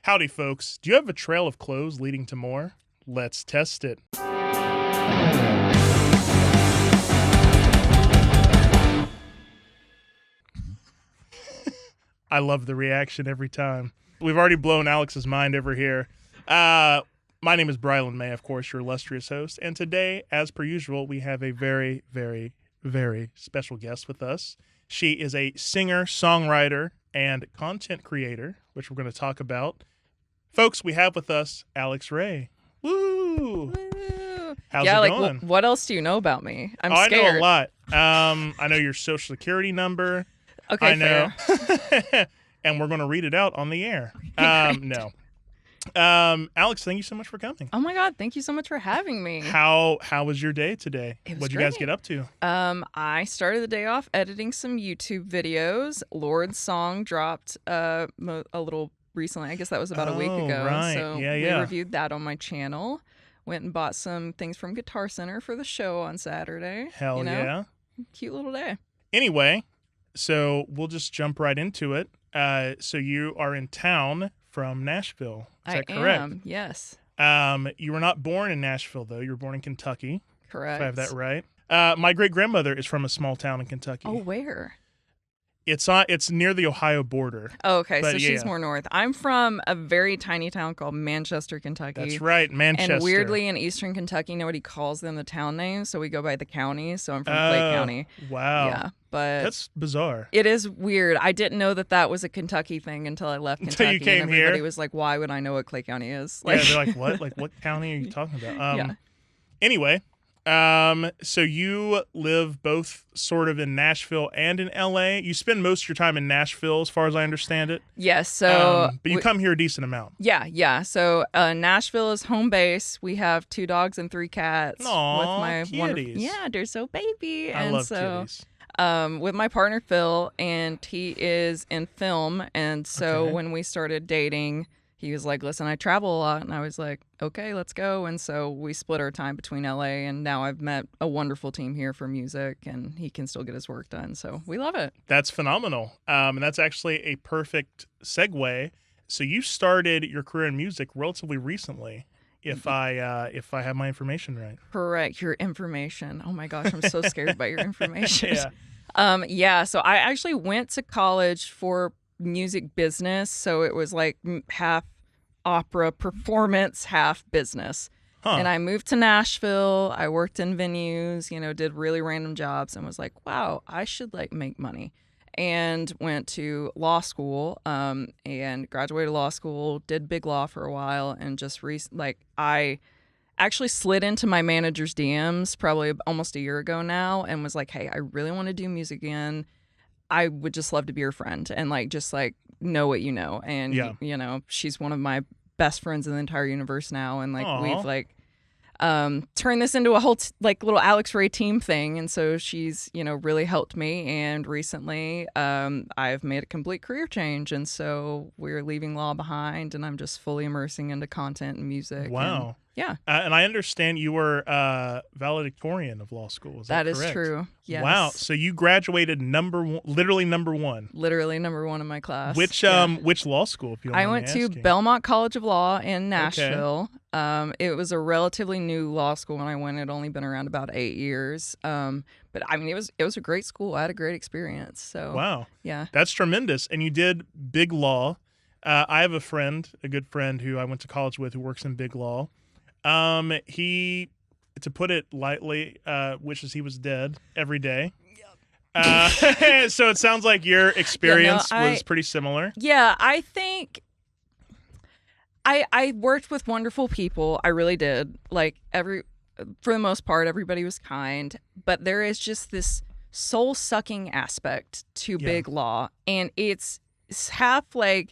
Howdy, folks. Do you have a trail of clothes leading to more? Let's test it. I love the reaction every time. We've already blown Alex's mind over here. My name is Brylan May, of course, your illustrious host. And today, as per usual, we have a very, very, very special guest with us. She is a singer, songwriter, and content creator, which we're going to talk about. Folks, we have with us Alex Ray. Woo! How's it going? What else do you know about me? I'm scared. I know a lot. I know your social security number. Okay, I know. fair. And we're going to read it out on the air. No. Alex, thank you so much for coming. Oh my God, thank you so much for having me. How was your day today? It was What'd you guys get up to? I started the day off editing some YouTube videos. Lord's song dropped a little recently. I guess that was about a week ago. Right. So yeah. we reviewed that on my channel. Went and bought some things from Guitar Center for the show on Saturday. Hell yeah. Cute little day. Anyway, so we'll just jump right into it. So you are in town from Nashville. Is that correct? I am, yes. You were not born in Nashville, though. You were born in Kentucky. Correct. If I have that right. My great-grandmother is from a small town in Kentucky. Oh, where? It's near the Ohio border. Oh, okay, But so she's more north. I'm from a very tiny town called Manchester, Kentucky. That's right, Manchester. And weirdly, in eastern Kentucky, nobody calls them the town name, so we go by the county. So I'm from Clay County. Wow. Yeah, but that's bizarre. It is weird. I didn't know that was a Kentucky thing until I left Kentucky. Until you came and everybody here? was like, "Why would I know what Clay County is?" Yeah, they're like, "What? Like, what county are you talking about?" Yeah. Anyway, so you live both sort of in Nashville and in LA. You spend most of your time in Nashville, as far as I understand it. Yes. So, but you come here a decent amount. Yeah. So Nashville is home base. We have 2 dogs and 3 cats. Aw, with my kitties. Yeah, they're so baby. I love kitties. With my partner Phil, and he is in film, and so Okay. when we started dating, he was like, "Listen, I travel a lot," and I was like, "Okay, let's go." And so we split our time between LA, and now I've met a wonderful team here for music, and he can still get his work done, so we love it. That's phenomenal. And that's actually a perfect segue. So you started your career in music relatively recently, if I have my information right. Correct. Your information. Oh my gosh, I'm so scared by your information. Yeah. So I actually went to college for music business, so it was like half opera performance, half business. Huh. And I moved to Nashville. I worked in venues, did really random jobs, and was like, wow, I should like make money. And went to law school, and graduated law school, did big law for a while, and just I actually slid into my manager's DMs probably almost a year ago now, and was like, hey, I really want to do music again. I would just love to be your friend and just know what you know. And, Yeah. She's one of my best friends in the entire universe now. And Aw. we've turned this into a whole little Alex Ray team thing. And so she's, really helped me. And recently I've made a complete career change. And so we're leaving law behind, and I'm just fully immersing into content and music. Wow. And, yeah. And I understand you were valedictorian of law school. Is that That is correct? true. Yes. Wow. So you graduated literally number one. Literally number 1 in my class. Which law school, if you don't I mind went me to asking? Belmont College of Law in Nashville. It was a relatively new law school when I went. It had only been around about 8 years. But I mean, it was a great school. I had a great experience. So Wow. yeah. That's tremendous. And you did big law. I have a good friend who I went to college with who works in big law. He, to put it lightly, wishes he was dead every day. So it sounds like your experience was pretty similar. Yeah, I think I worked with wonderful people. I really did. For the most part, everybody was kind. But there is just this soul-sucking aspect to big law. And it's half like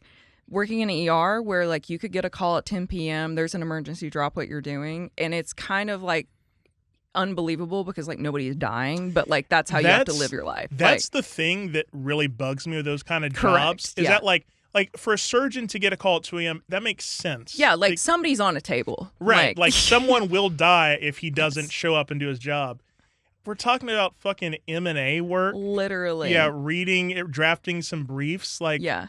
working in an ER where you could get a call at 10 p.m. There's an emergency, drop what you're doing. And it's kind of unbelievable because nobody is dying, but that's how you have to live your life. That's the thing that really bugs me with those kind of Correct, jobs. Is yeah. that for a surgeon to get a call at 2 a.m., that makes sense. Yeah, somebody's on a table. Right. Someone will die if he doesn't show up and do his job. We're talking about fucking M&A work. Literally. Yeah, drafting some briefs. Yeah.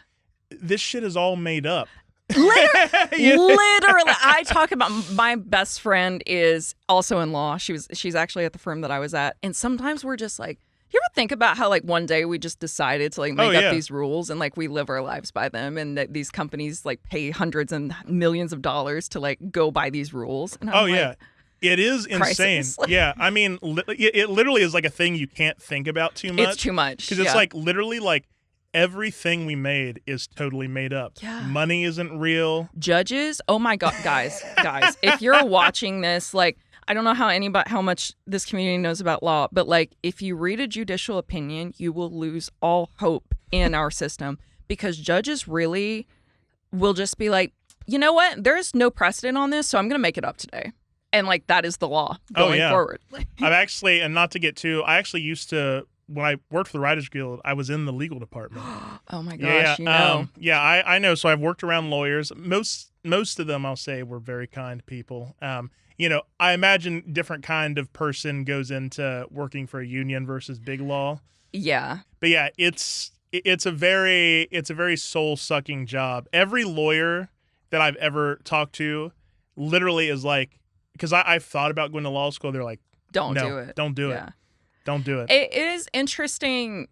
This shit is all made up. Literally, I talk about my best friend is also in law. She's actually at the firm that I was at, and sometimes we're just like, you ever think about how like one day we just decided to like make up these rules and like we live our lives by them, and that these companies like pay hundreds and millions of dollars to like go by these rules. And I'm like, it is insane. Yeah, I mean, it literally is like a thing you can't think about too much. It's too much because it's like literally like. Everything we made is totally made up. Yeah. Money isn't real. Judges, oh my God, guys, if you're watching this, like, I don't know how much this community knows about law, but like, if you read a judicial opinion, you will lose all hope in our system, because judges really will just be like, you know what? There's no precedent on this, so I'm going to make it up today. And like, that is the law going forward. I've actually, and not to get too, I actually used to, when I worked for the Writers Guild, I was in the legal department. Oh my gosh, you know. I know. So I've worked around lawyers. Most of them, I'll say, were very kind people. You know, I imagine different kind of person goes into working for a union versus big law. Yeah. But yeah, it's a very soul-sucking job. Every lawyer that I've ever talked to literally is like, because I've thought about going to law school, they're like, Don't do it. Don't do it. Don't do it. It is interesting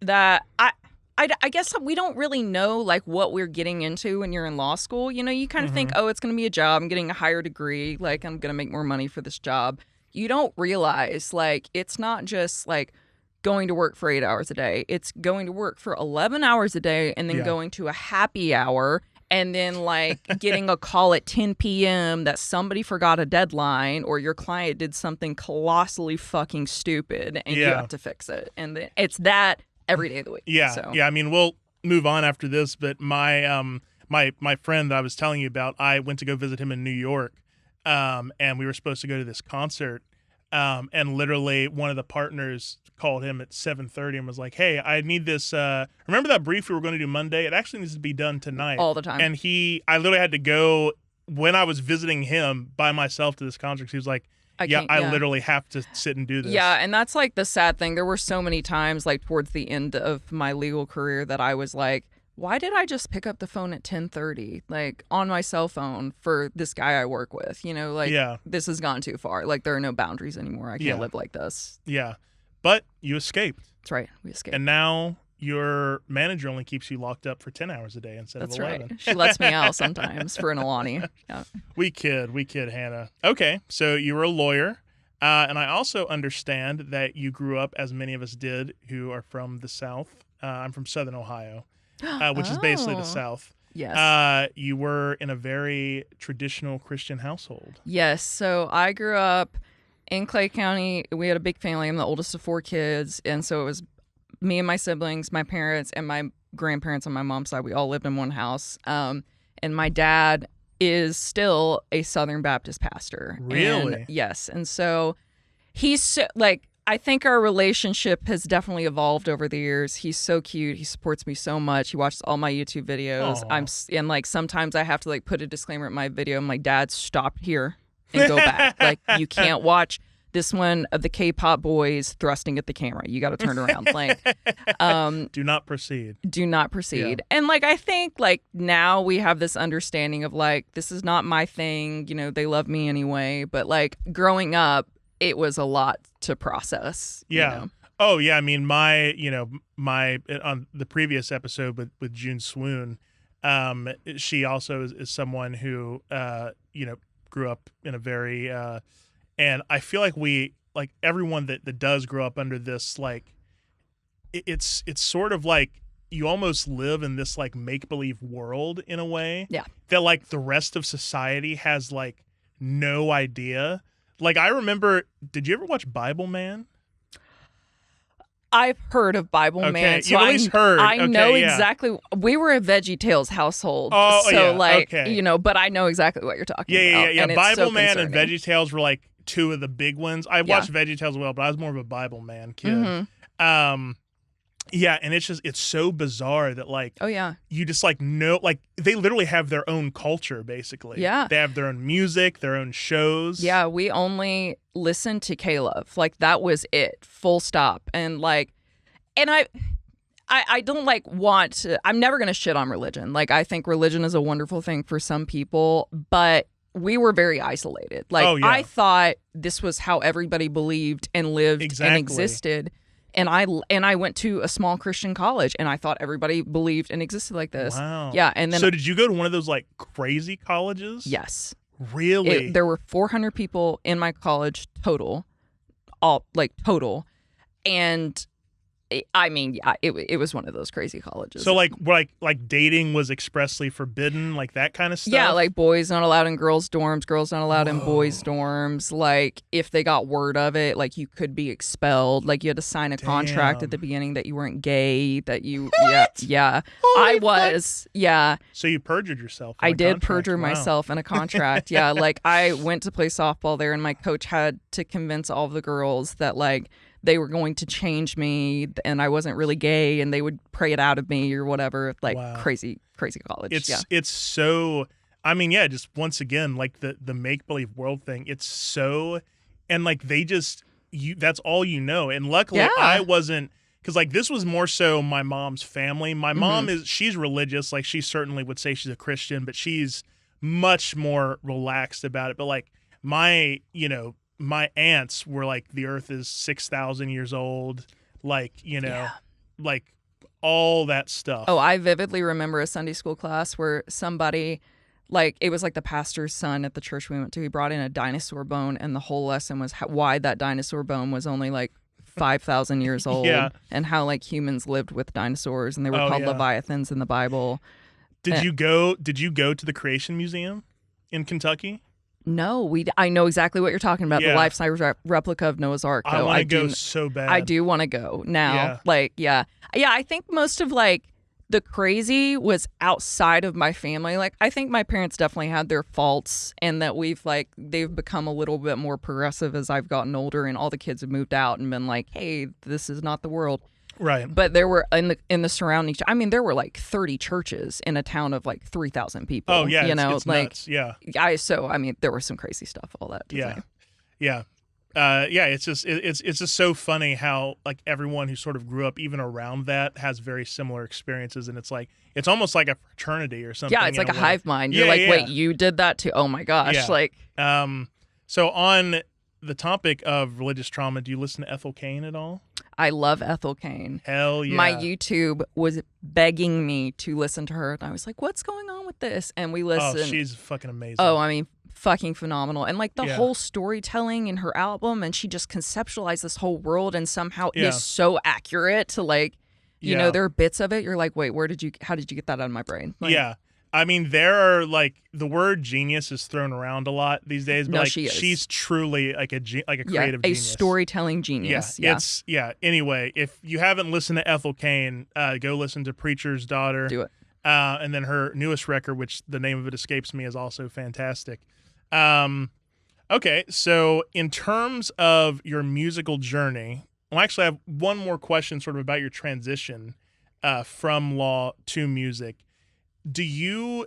that I guess we don't really know like what we're getting into when you're in law school. You know, you kind of think, oh, it's going to be a job. I'm getting a higher degree. Like, I'm going to make more money for this job. You don't realize like it's not just like going to work for 8 hours a day. It's going to work for 11 hours a day and then going to a happy hour. And then, like, getting a call at 10 p.m. that somebody forgot a deadline or your client did something colossally fucking stupid and you have to fix it. And then it's that every day of the week. Yeah, so. I mean, we'll move on after this, but my my friend that I was telling you about, I went to go visit him in New York, and we were supposed to go to this concert, and literally one of the partners called him at 7:30 and was like, hey, I need this, remember that brief we were going to do Monday? It actually needs to be done tonight. All the time. And I literally had to go, when I was visiting him by myself to this concert, he was like, I literally have to sit and do this. Yeah, and that's like the sad thing. There were so many times like towards the end of my legal career that I was like, why did I just pick up the phone at 10:30, like on my cell phone for this guy I work with? You know, like this has gone too far. Like there are no boundaries anymore. I can't live like this. Yeah. But you escaped. That's right. We escaped. And now your manager only keeps you locked up for 10 hours a day instead of 11. That's right. She lets me out sometimes for an Alani. Yeah. We kid, Hannah. Okay, so you were a lawyer. And I also understand that you grew up, as many of us did, who are from the South. I'm from Southern Ohio, which is basically the South. Yes. You were in a very traditional Christian household. Yes. So I grew up in Clay County. We had a big family. I'm the oldest of 4 kids. And so it was me and my siblings, my parents, and my grandparents on my mom's side. We all lived in one house. And my dad is still a Southern Baptist pastor. Really? And, yes. And so he's like, I think our relationship has definitely evolved over the years. He's so cute. He supports me so much. He watches all my YouTube videos. And like sometimes I have to like put a disclaimer in my video. I'm like, Dad, stop here and go back. Like you can't watch this one of the K-pop boys thrusting at the camera. You got to turn around. Like, do not proceed. Do not proceed. Yeah. And like I think like now we have this understanding of like this is not my thing. You know, they love me anyway. But like growing up, it was a lot to process. Yeah. You know? Oh yeah. I mean, my on the previous episode with June Swoon, she also is someone who grew up in a very and I feel like everyone that does grow up under this, like it's sort of like you almost live in this like make-believe world in a way. Yeah. That like the rest of society has like no idea. Like I remember, did you ever watch Bible Man? I've heard of Bible Man. So you've at least heard. I know exactly. We were a Veggie Tales household. Oh, so yeah. like, okay. but I know exactly what you're talking about. Yeah. And Bible so Man concerning. and Veggie Tales were like 2 of the big ones. I watched Veggie Tales as well, but I was more of a Bible Man kid. Mm-hmm. Yeah, and it's so bizarre that like you just like know, like they literally have their own culture basically. Yeah. They have their own music, their own shows. Yeah, we only listened to K-Love. Like that was it. Full stop. And like I don't like want to, I'm never going to shit on religion. Like, I think religion is a wonderful thing for some people, but we were very isolated. Like, I thought this was how everybody believed and lived and existed. And I went to a small Christian college, and I thought everybody believed and existed like this. Wow. Yeah. And then, so did you go to one of those like crazy colleges? Yes. Really? There were 400 people in my college total, total. And it was one of those crazy colleges. So like dating was expressly forbidden, like that kind of stuff? Yeah, like boys not allowed in girls' dorms, girls not allowed in boys' dorms. Like if they got word of it, like you could be expelled. Like you had to sign a contract at the beginning that you weren't gay, that you What? Yeah. Holy I was. fuck. Yeah. So you perjured yourself. I did perjure myself in a contract. Yeah, like I went to play softball there, and my coach had to convince all of the girls that like they were going to change me and I wasn't really gay and they would pray it out of me or whatever. Like crazy college. It's so, I mean, yeah, just once again, like the make-believe world thing, it's so, and like they just, that's all you know. And luckily I wasn't, because like this was more so my mom's family. My mom she's religious. Like she certainly would say she's a Christian, but she's much more relaxed about it. But like my aunts were like, the earth is 6,000 years old, like, like all that stuff. Oh, I vividly remember a Sunday school class where somebody, like, it was like the pastor's son at the church we went to, he brought in a dinosaur bone, and the whole lesson was why that dinosaur bone was only like 5,000 years old, and how like humans lived with dinosaurs, and they were called leviathans in the Bible. Did you go to the Creation Museum in Kentucky? No, I know exactly what you're talking about. The life-size replica of Noah's Ark. I want to go so bad. I do want to go now. Yeah. I think most of like the crazy was outside of my family. Like I think my parents definitely had their faults, and that they've become a little bit more progressive as I've gotten older, and all the kids have moved out and been like, hey, this is not the world. Right. But there were in the surrounding, I mean, there were like 30 churches in a town of like 3,000 people. Oh yeah, it's like nuts. Yeah. I mean, there was some crazy stuff. All that. Yeah. It's just so funny how like everyone who sort of grew up even around that has very similar experiences, and it's like it's almost like a fraternity or something. Yeah, it's like a hive mind. You're like, wait, you did that too? Oh my gosh! Yeah. Like, so on the topic of religious trauma, do you listen to Ethel Cain at all? I love Ethel Cain. Hell yeah. My YouTube was begging me to listen to her, and I was like, what's going on with this? And we listened. Oh, she's fucking amazing. Oh, I mean, fucking phenomenal. And like the whole storytelling in her album, and she just conceptualized this whole world, and somehow it is so accurate to like, you know, there are bits of it. You're like, wait, how did you get that out of my brain? Like, yeah. I mean, there are like the word genius is thrown around a lot these days, but no, like she's truly like a creative genius, a storytelling genius. Anyway, if you haven't listened to Ethel Cain, go listen to Preacher's Daughter. Do it. And then her newest record, which the name of it escapes me, is also fantastic. Okay, so in terms of your musical journey, well, actually, I have one more question, sort of about your transition from law to music. Do you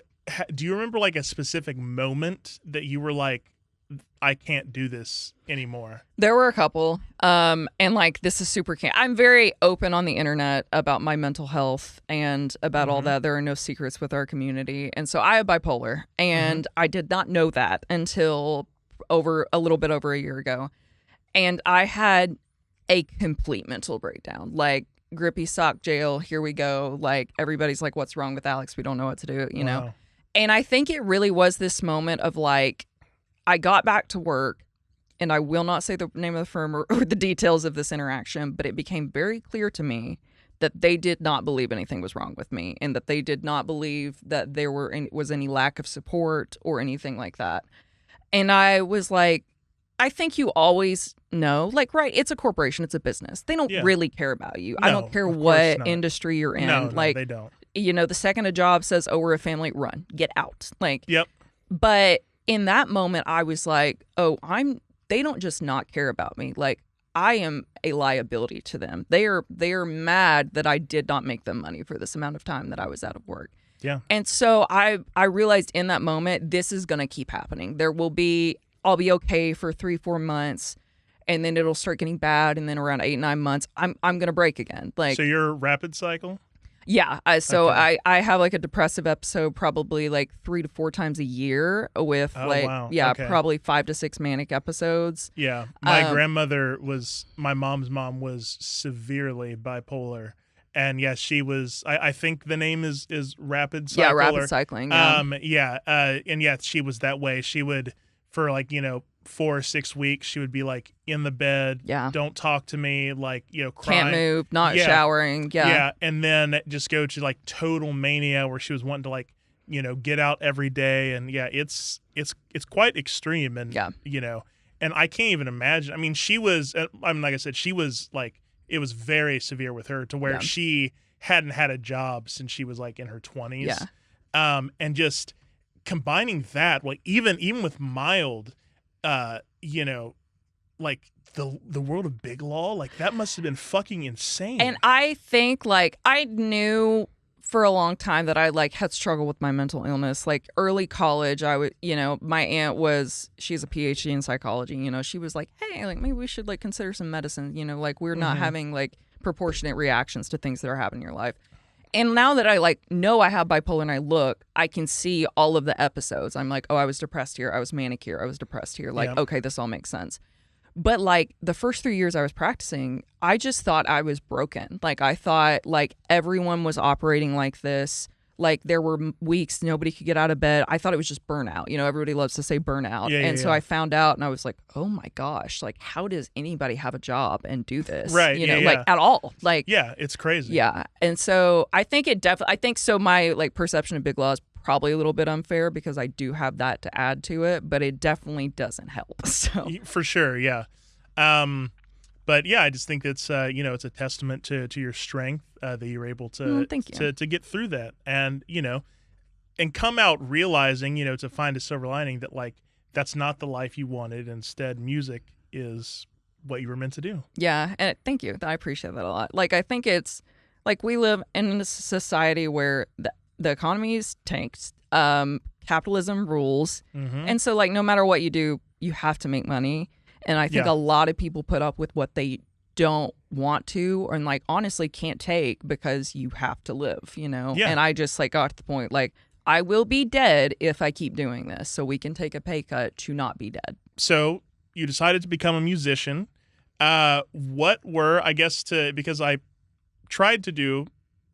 remember like a specific moment that you were like, I can't do this anymore? There were a couple. And like, this is super I'm very open on the internet about my mental health and about all that. There are no secrets with our community. And so I have bipolar, and I did not know that until a little bit over a year ago. And I had a complete mental breakdown. Like, grippy sock jail, here we go. Like, everybody's like, what's wrong with Alex? We don't know what to do, you know? And I think it really was this moment of like, I got back to work, and I will not say the name of the firm or the details of this interaction, but it became very clear to me that they did not believe anything was wrong with me, and that they did not believe that there was any lack of support or anything like that. And I was like, I think you always know, like, right, it's a corporation, it's a business. They don't really care about you. No, I don't care what industry you're in. No, like, they don't. You know, the second a job says, oh, we're a family, run, get out. Like, yep. But in that moment, I was like, oh, they don't just not care about me. Like, I am a liability to them. They are mad that I did not make them money for this amount of time that I was out of work. Yeah. And so I realized in that moment, this is going to keep happening. I'll be okay for 3-4 months, and then it'll start getting bad, and then around 8-9 months, I'm gonna break again. Like, so you're rapid cycle? yeah. Okay. I have like a depressive episode probably like 3 to 4 times a year with Wow. yeah, Okay. probably 5 to 6 manic episodes. Yeah. My mom's mom was severely bipolar. And yeah, she was, I think the name is rapid cycle. Yeah, rapid cycling. Yeah. And yeah, she was that way. She would, for like, 4 or 6 weeks, she would be like in the bed. Yeah. Don't talk to me. Like, crying. Can't move, not Yeah. showering. Yeah. Yeah. And then just go to like total mania where she was wanting to like, get out every day. And yeah, it's quite extreme. And, Yeah. And I can't even imagine. I mean, she was, like I said, she was like, it was very severe with her to where Yeah. she hadn't had a job since she was like in her 20s. Yeah. And just combining that, like even with mild, like the world of Big Law, like that must have been fucking insane. And I think like I knew for a long time that I like had struggled with my mental illness. Like early college, I would, my aunt she's a PhD in psychology. She was like, hey, like maybe we should like consider some medicine. Like we're not having like proportionate reactions to things that are happening in your life. And now that I like know I have bipolar and I can see all of the episodes. I'm like, oh, I was depressed here. I was manic here. I was depressed here. Like, okay, this all makes sense. But like the first 3 years I was practicing, I just thought I was broken. Like I thought like everyone was operating like this. Like there were weeks nobody could get out of bed. I thought it was just burnout. Everybody loves to say burnout. So I found out and I was like, oh my gosh, like how does anybody have a job and do this? Right. Like at all. Like yeah, it's crazy. Yeah. And so I think my like perception of Big Law is probably a little bit unfair because I do have that to add to it, but it definitely doesn't help. So for sure, yeah. But yeah, I just think it's it's a testament to your strength that you're able to thank you. to get through that, and and come out realizing to find a silver lining that like that's not the life you wanted. Instead, music is what you were meant to do. Yeah, and thank you. I appreciate that a lot. Like I think it's like we live in a society where the economy's tanked, capitalism rules, and so like no matter what you do, you have to make money. And I think a lot of people put up with what they don't want to and like honestly can't take because you have to live, Yeah. And I just like got to the point like I will be dead if I keep doing this. So we can take a pay cut to not be dead. So you decided to become a musician. What were, I guess, because I tried to do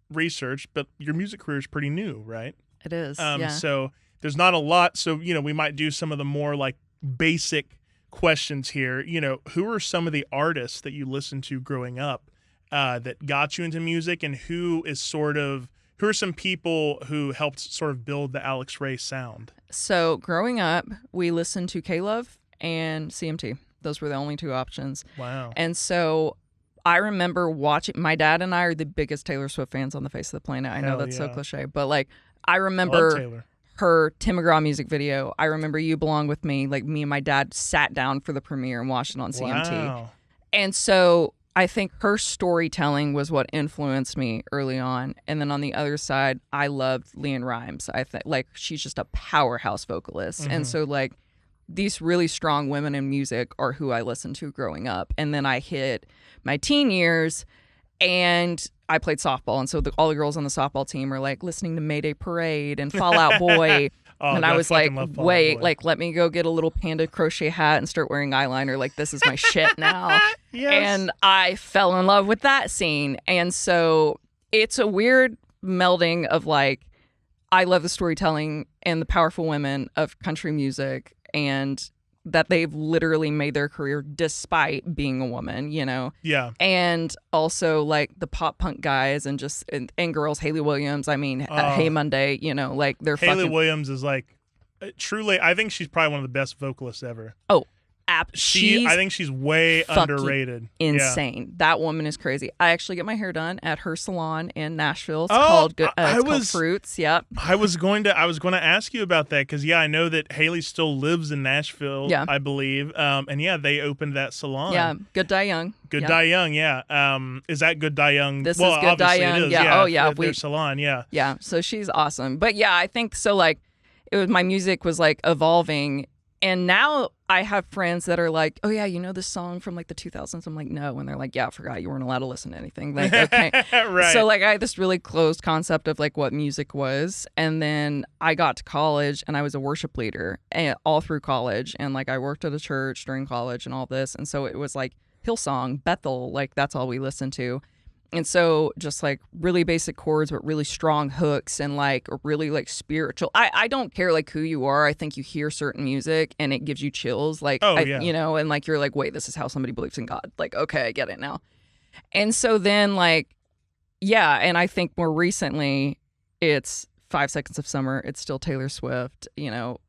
research, but your music career is pretty new, right? It is. So there's not a lot. So, we might do some of the more like basic questions here. Who are some of the artists that you listened to growing up that got you into music, and who are some people who helped sort of build the Alex Ray sound? So growing up, we listened to K-Love and CMT. Those were the only two options. Wow. And so I remember watching, my dad and I are the biggest Taylor Swift fans on the face of the planet. I know that's so cliche, but like I remember her Tim McGraw music video. I remember You Belong With Me. Like me and my dad sat down for the premiere and watched it on CMT. Wow. And so I think her storytelling was what influenced me early on. And then on the other side, I loved Leanne Rimes. I think like she's just a powerhouse vocalist. And so like these really strong women in music are who I listened to growing up. And then I hit my teen years and I played softball, and so all the girls on the softball team are like listening to Mayday Parade and Fall Out Boy, and I was like, wait, like let me go get a little panda crochet hat and start wearing eyeliner. Like this is my shit now. Yes. And I fell in love with that scene, and so it's a weird melding of like I love the storytelling and the powerful women of country music, and that they've literally made their career despite being a woman, Yeah. And also like the pop punk guys and just and girls, Hayley Williams. I mean, Hey Monday, like they're Hayley Williams is like truly. I think she's probably one of the best vocalists ever. Oh, I think she's way underrated. Insane. That woman is crazy. I actually get my hair done at her salon in Nashville. It's called Fruits. Yep. I was going to ask you about that because I know that Haley still lives in Nashville. Yeah. I believe. And they opened that salon. Yeah. Good Die Young. Die Young. Yeah. Is that Good Die Young? This is Good Die Young. It is. Yeah. Oh yeah. Their salon. Yeah. Yeah. So she's awesome. But yeah, I think so. Like, my music was like evolving. And now I have friends that are like, oh, yeah, you know this song from like the 2000s? I'm like, no. And they're like, yeah, I forgot you weren't allowed to listen to anything. Like, okay. Right. So like I had this really closed concept of like what music was. And then I got to college and I was a worship leader all through college. And like I worked at a church during college and all this. And so it was like Hillsong, Bethel, like that's all we listened to. And so just like really basic chords, but really strong hooks and like really like spiritual. I don't care like who you are. I think you hear certain music and it gives you chills. Like, yeah. you know, and like you're like, wait, this is how somebody believes in God. Like, okay, I get it now. And so then like, yeah. And I think more recently it's 5 Seconds of Summer. It's still Taylor Swift, you know.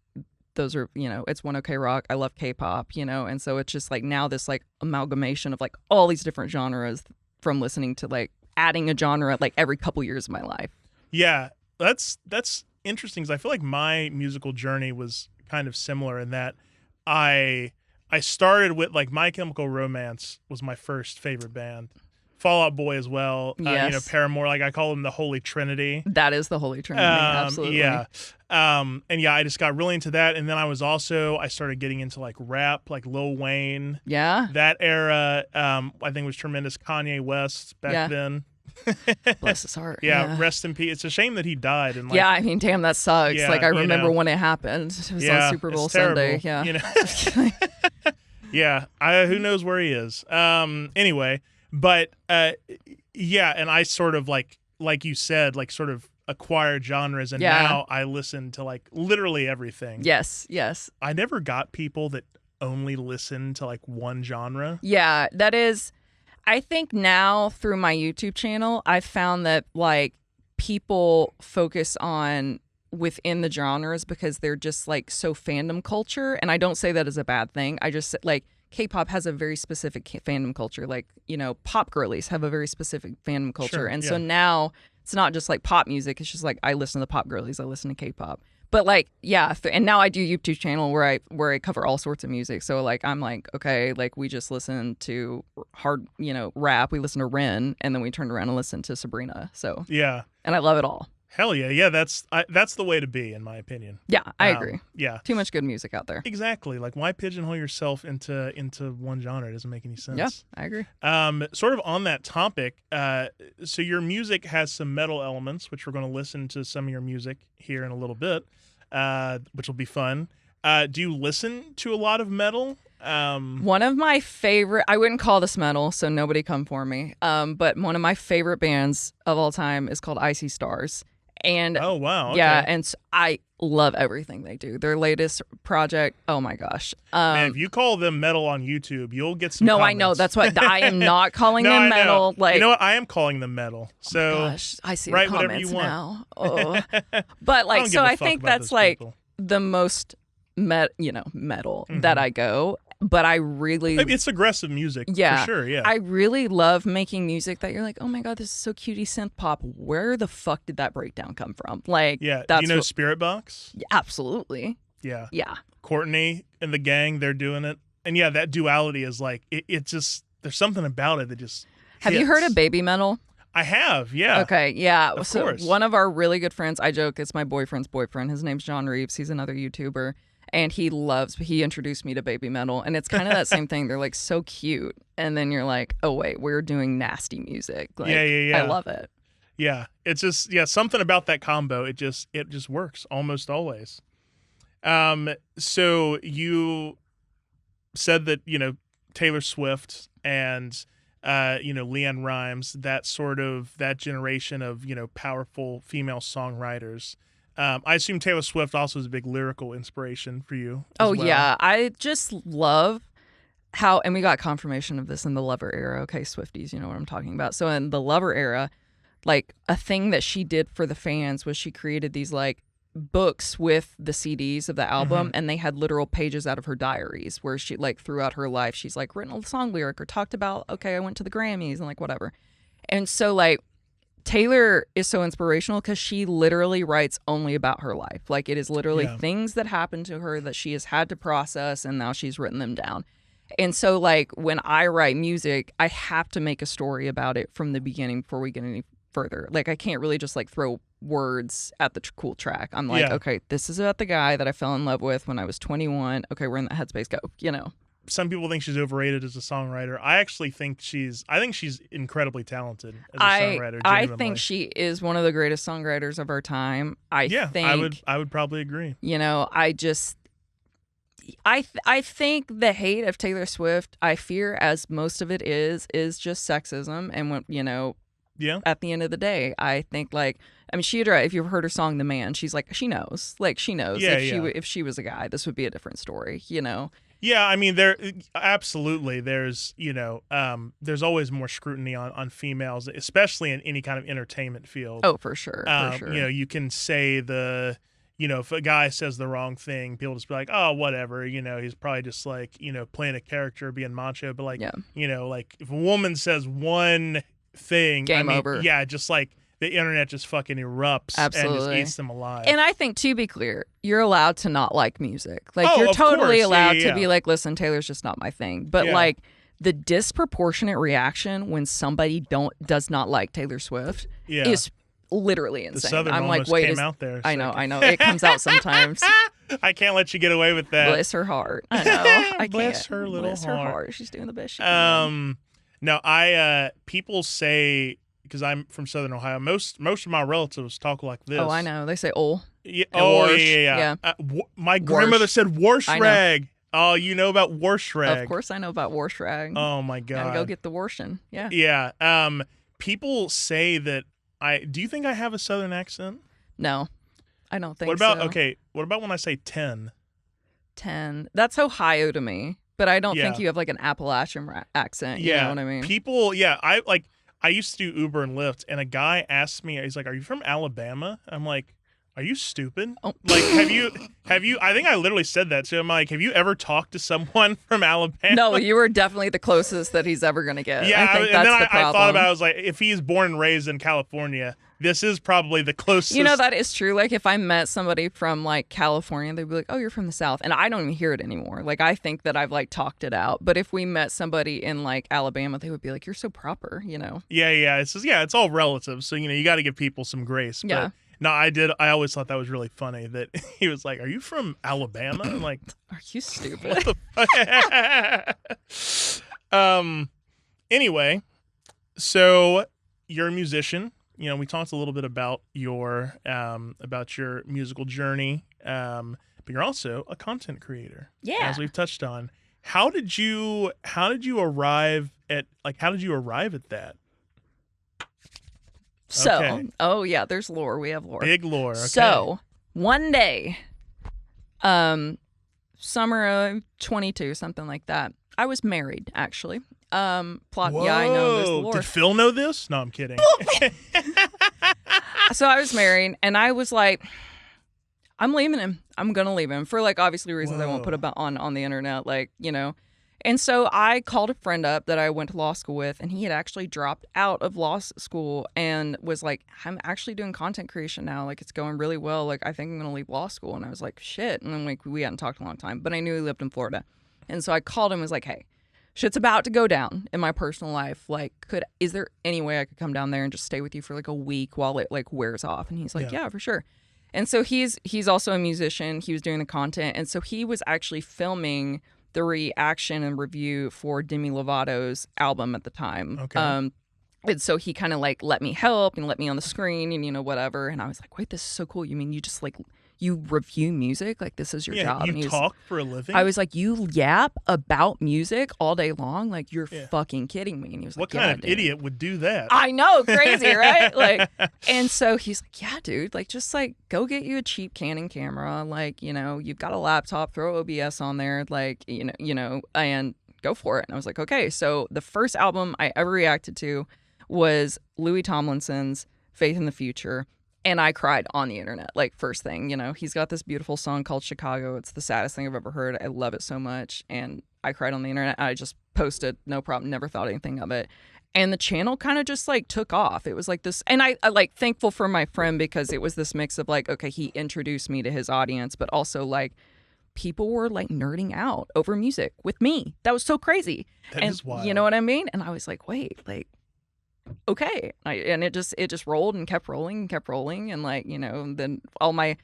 Those are, you know, it's One OK Rock. I love K-pop, you know. And so it's just like now this like amalgamation of like all these different genres from listening to like adding a genre like every couple years of my life. Yeah, that's interesting because I feel like my musical journey was kind of similar in that I started with like My Chemical Romance was my first favorite band. Fall Out Boy as well. Yes. You know, Paramore, like I call them the Holy Trinity. That is the Holy Trinity, absolutely. Yeah. And yeah, I just got really into that. And then I started getting into like rap, like Lil Wayne. Yeah. That era, I think was tremendous. Kanye West back then. Bless his heart. Yeah, rest in peace. It's a shame that he died. And like, yeah, I mean, damn, that sucks. Yeah, like I remember when it happened. It was on Super Bowl Sunday. Yeah. You know? Yeah. Who knows where he is? Anyway, but yeah, and I sort of like you said, like sort of acquired genres, and now I listen to like literally everything. Yes, yes. I never got people that only listen to like one genre. Yeah, that is. I think now through my YouTube channel, I've found that like people focus on within the genres because they're just like so fandom culture. And I don't say that as a bad thing. I just like K-pop has a very specific fandom culture. Like, you know, pop girlies have a very specific fandom culture. Sure, and so now it's not just like pop music. It's just like I listen to pop girlies. I listen to K-pop. But like, yeah, and now I do YouTube channel where I cover all sorts of music. So like, I'm like, okay, like we just listen to hard, you know, rap. We listen to Ren, and then we turned around and listened to Sabrina. So yeah, and I love it all. Hell yeah, yeah. That's the way to be, in my opinion. Yeah, I agree. Yeah, too much good music out there. Exactly. Like, why pigeonhole yourself into one genre? It doesn't make any sense. Yeah, I agree. Sort of on that topic. So your music has some metal elements, which we're going to listen to some of your music here in a little bit. Which will be fun. Do you listen to a lot of metal? One of my favorite, I wouldn't call this metal, so nobody come for me. But one of my favorite bands of all time is called Icy Stars. And oh wow, okay. Yeah, and I love everything they do. Their latest project, oh my gosh. Man, if you call them metal on YouTube, you'll get some No, comments. I know. That's what I am not calling no, them I metal. know. Like, you know what? I am calling them metal. So gosh, I see write the whatever comments you want. now. Oh. But like, so I think that's like the most metal that I go. But I really, I mean, it's aggressive music. Yeah, for sure. Yeah, I really love making music that you're like, oh my god, this is so cutie synth pop. Where the fuck did that breakdown come from? Like, yeah, that's do you know Spirit Box? Yeah, absolutely. Yeah, yeah. Courtney and the gang, they're doing it, and yeah, that duality is like it just there's something about it that just. Have you heard of Baby Metal? I have, yeah. Okay, yeah. Of so course. One of our really good friends, I joke, it's my boyfriend's boyfriend. His name's John Reeves. He's another YouTuber. And he introduced me to Baby Metal. And it's kind of that same thing. They're like so cute. And then you're like, oh, wait, we're doing nasty music. Like, yeah. I love it. Yeah. It's just, something about that combo. It just works almost always. So you said that, Taylor Swift and, LeAnn Rimes, that generation of, powerful female songwriters. I assume Taylor Swift also is a big lyrical inspiration for you. Oh, well. yeah. I just love how, and we got confirmation of this in the Lover era. Okay, Swifties, you know what I'm talking about. So in the Lover era, like a thing that she did for the fans was she created these like books with the CDs of the album, and they had literal pages out of her diaries where she like throughout her life, she's like written a song lyric or talked about, okay, I went to the Grammys and like whatever. And so like, Taylor is so inspirational because she literally writes only about her life. Like it is literally things that happened to her that she has had to process, and now she's written them down. And so like when I write music, I have to make a story about it from the beginning before we get any further. Like I can't really just like throw words at the cool track. I'm like, Yeah. okay, this is about the guy that I fell in love with when I was 21. Okay, we're in that headspace. Go, you know. Some people think she's overrated as a songwriter. I actually think she's incredibly talented as a songwriter. I Genuinely. think she is one of the greatest songwriters of our time. I would probably agree. You know, I think the hate of Taylor Swift, I fear, as most of it is just sexism. And when, you know, at the end of the day, I think like, I mean, if you've heard her song "The Man," she's like, she knows. Yeah, if she was a guy, this would be a different story. You know. Yeah, I mean, absolutely. There's there's always more scrutiny on females, especially in any kind of entertainment field. Oh, for sure. You know, you can say if a guy says the wrong thing, people just be like, oh, whatever. You know, he's probably just like, playing a character, being macho. But like, like if a woman says one thing, game over. Yeah, just like the internet just fucking erupts. Absolutely. And just eats them alive. And I think, to be clear, you're allowed to not like music. Like, Oh, you're of totally course. allowed Yeah. to be like, listen, Taylor's just not my thing. But Yeah. like the disproportionate reaction when somebody does not like Taylor Swift is literally insane. The Southern I'm like, almost wait, came out there. I know. It comes out sometimes. I can't let you get away with that. Bless her heart. I know. I Bless can't. her little Bless her heart. She's doing the best she can. No, people say, because I'm from Southern Ohio, most of my relatives talk like this. Oh, I know. They say "ol." Yeah. Warsh. Yeah. My grandmother said "warshrag." Oh, you know about warshrag? Of course, I know about warshrag. Oh my god. Gotta go get the warshin'. Yeah. Yeah. People say that do you think I have a Southern accent? No, I don't think. What about so. What about when I say 10? 10. That's Ohio to me, but I don't think you have like an Appalachian accent. You know what I mean? People. Yeah. I used to do Uber and Lyft, and a guy asked me, he's like, "Are you from Alabama?" I'm like, "Are you stupid? Oh. Like, have you? I think I literally said that to him. Like, have you ever talked to someone from Alabama?" No, you were definitely the closest that he's ever gonna get. Yeah, I think and that's then the problem. I thought about it, I was like, if he's born and raised in California, this is probably the closest. You know, that is true. Like, if I met somebody from like California, they'd be like, "Oh, you're from the South," and I don't even hear it anymore. Like, I think that I've like talked it out. But if we met somebody in like Alabama, they would be like, "You're so proper," you know? Yeah. It's all relative. So you got to give people some grace. But Yeah. No, I always thought that was really funny that he was like, "Are you from Alabama?" I'm like, Are you stupid? what the fuck? Anyway, so you're a musician. You know, we talked a little bit about your musical journey, but you're also a content creator. Yeah. As we've touched on. How did you arrive at that? So, Okay. oh yeah, there's lore. We have lore. Big lore. Okay. So one day, summer of 22, something like that. I was married, actually. Whoa. Yeah, I know there's lore. Did Phil know this? No, I'm kidding. So I was married, and I was like, I'm leaving him. I'm gonna leave him for like obviously reasons I won't put about on the internet, like, you know. And so I called a friend up that I went to law school with, and he had actually dropped out of law school and was like, I'm actually doing content creation now. Like, it's going really well. Like, I think I'm going to leave law school. And I was like, shit. And then like, we hadn't talked in a long time, but I knew he lived in Florida. And so I called him and was like, hey, shit's about to go down in my personal life. Like, is there any way I could come down there and just stay with you for like a week while it like wears off? And he's like, yeah, for sure. And so he's also a musician. He was doing the content. And so he was actually filming the reaction and review for Demi Lovato's album at the time. Okay. And so he kind of like let me help and let me on the screen and, you know, whatever. And I was like, wait, this is so cool. You mean you just like, you review music? Like, this is your job? You talk for a living? I was like, you yap about music all day long? Like, you're fucking kidding me. And he was like, what kind of idiot would do that? I know, crazy, right? Like, and so he's like, yeah, dude, like, just like go get you a cheap Canon camera. Like, you know, you've got a laptop, throw OBS on there, like, you know, and go for it. And I was like, okay. So the first album I ever reacted to was Louis Tomlinson's Faith in the Future. And I cried on the internet, like, first thing, you know. He's got this beautiful song called Chicago. It's the saddest thing I've ever heard. I love it so much. And I cried on the internet. I just posted, no problem, never thought anything of it. And the channel kind of just, like, took off. It was like this, and I like, thankful for my friend because it was this mix of, like, okay, he introduced me to his audience, but also, like, people were, like, nerding out over music with me. That was so crazy. That is wild. You know what I mean? And I was like, wait, like, okay. And it just rolled and kept rolling. And like, then all my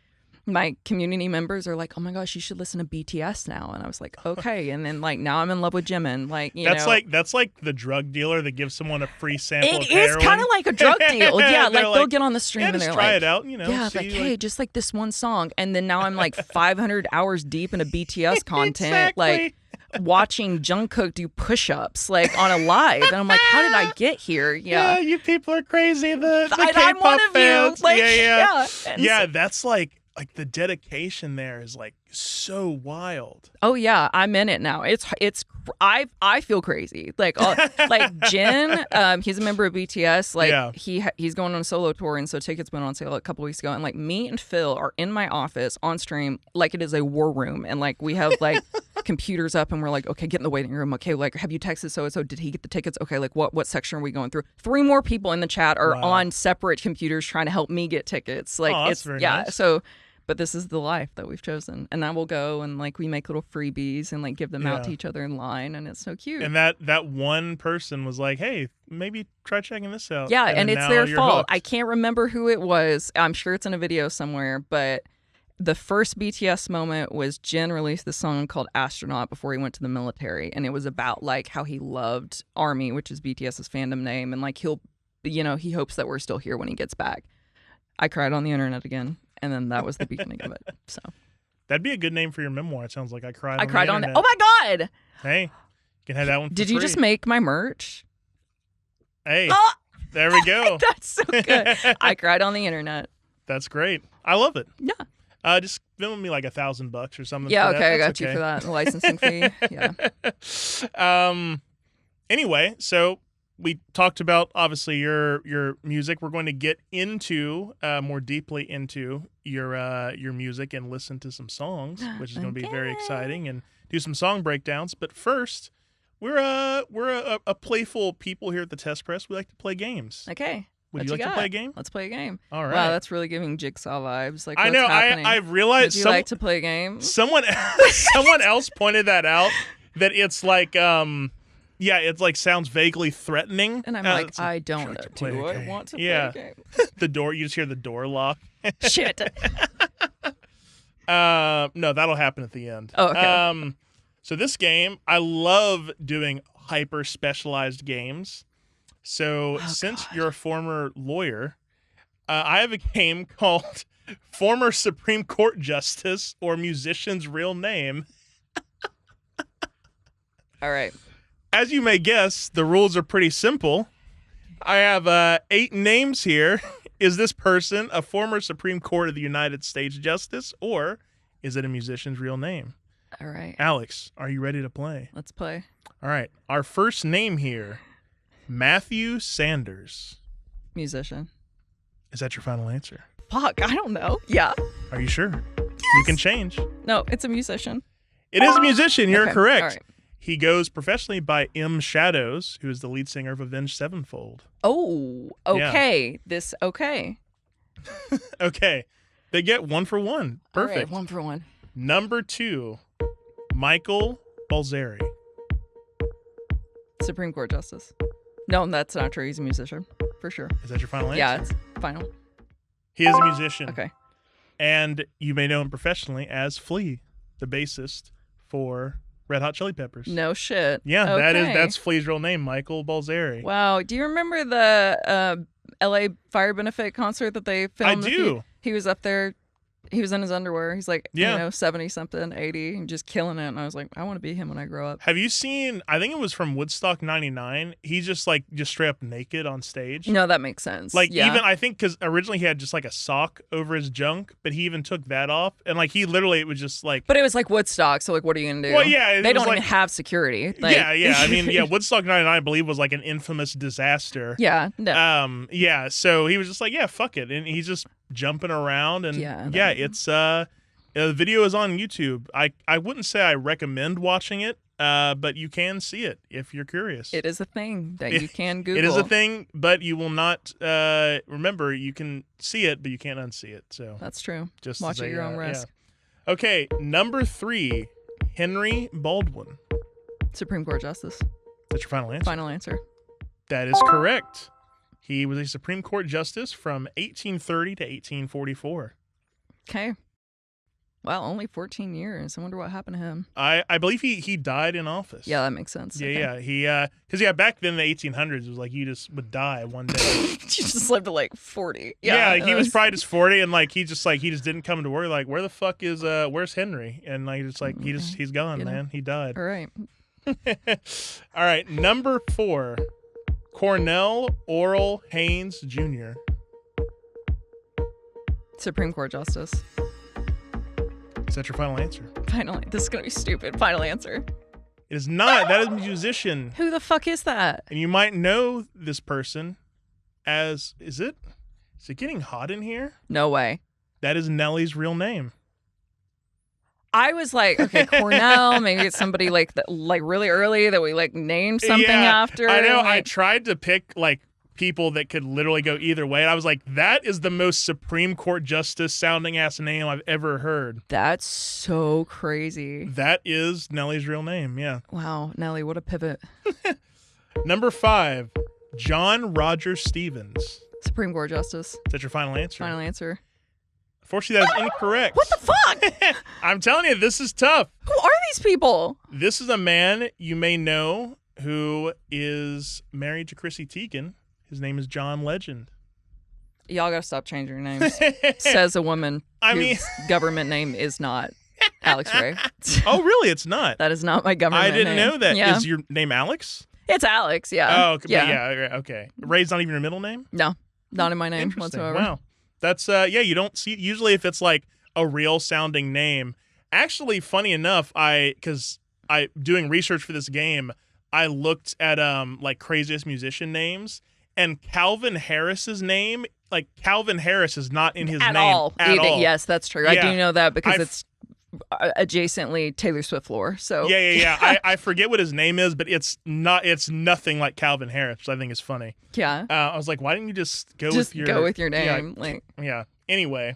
community members are like, oh my gosh, you should listen to BTS now. And I was like, okay. And then like now I'm in love with Jimin. Like, that's like the drug dealer that gives someone a free sample of it heroin. is kind of like a drug deal. Yeah, like they'll get on the stream and just they're try like, it out, yeah, like, hey, just like this one song. And then now I'm like 500 hours deep into BTS content, Exactly. like watching Jungkook do push-ups like on a live. And I'm like, how did I get here? Yeah, you people are crazy. The I'm one K-pop of you. fans. Like, yeah. And Yeah, that's like the dedication there is like so wild. oh yeah, I'm in it now. I feel crazy. Like Jin, he's a member of BTS. Like he's going on a solo tour, and so tickets went on sale a couple weeks ago. And like me and Phil are in my office on stream, like it is a war room, and like we have like computers up, and we're like, okay, get in the waiting room. Okay, like have you texted so and so? Did he get the tickets? Okay, like what section are we going through? 3 more people in the chat are on separate computers trying to help me get tickets. Like that's very nice. So. But this is the life that we've chosen. And I will go and like we make little freebies and like give them out to each other in line, and it's so cute. And that one person was like, hey, maybe try checking this out. Yeah, and it's their fault. Hooked. I can't remember who it was. I'm sure it's in a video somewhere, but the first BTS moment was Jin released the song called Astronaut before he went to the military, and it was about like how he loved ARMY, which is BTS's fandom name, and like he hopes that we're still here when he gets back. I cried on the internet again. And then that was the beginning of it. So that'd be a good name for your memoir. It sounds like I cried on the internet. Oh my God. Hey, you can have that one for Did free. you just make my merch? Hey, there we go. That's so good. I cried on the internet. That's great. I love it. Yeah. Just film me like $1,000 or something. Yeah, for okay, that. I got That's you for that. The licensing fee. Yeah. Anyway, so we talked about obviously your music. We're going to get into more deeply into your music and listen to some songs, which is going to be very exciting, and do some song breakdowns. But first, we're a playful people here at the Test Press. We like to play games. Okay. Would you like to play a game? Let's play a game. All right. Wow, that's really giving Jigsaw vibes. Like, I know. happening? I've realized. Would you like to play a game? Someone else pointed that out. That it's like yeah, it's like sounds vaguely threatening. And I'm like, I don't know. Do I want to play a game? The door, you just hear the door lock. Shit. No, that'll happen at the end. Oh, okay. So this game, I love doing hyper specialized games. So since you're a former lawyer, I have a game called Former Supreme Court Justice or Musician's Real Name. All right. As you may guess, the rules are pretty simple. I have 8 names here. Is this person a former Supreme Court of the United States Justice, or is it a musician's real name? All right. Alex, are you ready to play? Let's play. All right. Our first name here, Matthew Sanders. Musician. Is that your final answer? Fuck, I don't know. Yeah. Are you sure? Yes. You can change. No, it's a musician. It is a musician. You're correct. All right. He goes professionally by M. Shadows, who is the lead singer of Avenged Sevenfold. Oh, okay. Yeah. Okay. Okay. They get 1 for 1. Perfect. All right, 1 for 1. Number 2, Michael Balzeri. Supreme Court Justice. No, that's not true. He's a musician, for sure. Is that your final answer? Yeah, it's final. He is a musician. Okay. And you may know him professionally as Flea, the bassist for Red Hot Chili Peppers. No shit. Yeah, okay. that's Flea's real name, Michael Balzeri. Wow. Do you remember the LA fire benefit concert that they filmed? I do. He was up there. He was in his underwear. He's like, 70-something, 80, and just killing it. And I was like, I want to be him when I grow up. Have you seen, I think it was from Woodstock 99, he's just straight up naked on stage. No, that makes sense. Even, I think, because originally he had just like a sock over his junk, but he even took that off. And he literally, it was just like. But it was like Woodstock, so what are you going to do? Well, yeah. They don't even have security. Yeah. I mean, Woodstock 99, I believe, was like an infamous disaster. Yeah. No. Yeah, so he was just like, yeah, fuck it. And he's just jumping around. And it's, the video is on YouTube. I wouldn't say I recommend watching it, but you can see it if you're curious. It is a thing that you can Google. It is a thing, but you will not, remember, you can see it, but you can't unsee it. So that's true. Just watch at your own risk. Yeah. Okay, number 3, Henry Baldwin. Supreme Court Justice. That's your final answer? Final answer. That is correct. He was a Supreme Court justice from 1830 to 1844. Okay. Wow, only 14 years. I wonder what happened to him. I believe he died in office. Yeah, that makes sense. Yeah, yeah. Because back then in the 1800s, it was like you just would die one day. You just lived to like 40. Yeah, he was probably just 40, and like he just didn't come to work. Like, where the fuck is where's Henry? And like it's like he's gone, man. He died. All right. All right, number 4, Cornell Orrell Haynes Jr. Supreme Court Justice. Is that your final answer? Finally. This is going to be stupid. Final answer. It is not. That is a musician. Who the fuck is that? And you might know this person as, is it getting hot in here? No way. That is Nelly's real name. I was like, okay, Cornell, maybe it's somebody like really early that we like named something after. I know. Like, I tried to pick like people that could literally go either way. And I was like, that is the most Supreme Court justice sounding ass name I've ever heard. That's so crazy. That is Nelly's real name. Yeah. Wow, Nelly, what a pivot. Number 5, John Roger Stevens. Supreme Court Justice. Is that your final answer? Final answer. Unfortunately, that is incorrect. What the fuck? I'm telling you, this is tough. Who are these people? This is a man you may know who is married to Chrissy Teigen. His name is John Legend. Y'all gotta stop changing your names. Says a woman whose government name is not Alex Ray. Oh, really? It's not? That is not my government name. I didn't know that. Yeah. Is your name Alex? It's Alex, yeah. Oh, okay. Yeah, okay. Ray's not even your middle name? No, not in my name whatsoever. Wow. That's, you don't see, usually if it's like a real sounding name. Actually, funny enough, because doing research for this game, I looked at like craziest musician names, and Calvin Harris's name, like Calvin Harris is not in his at name all. at all. Yes, that's true. Yeah. I do know that because it's adjacently Taylor Swift lore. So yeah. I forget what his name is, but it's nothing like Calvin Harris, which I think is funny. Yeah. I was like, why didn't you just go with your name? Yeah. Anyway,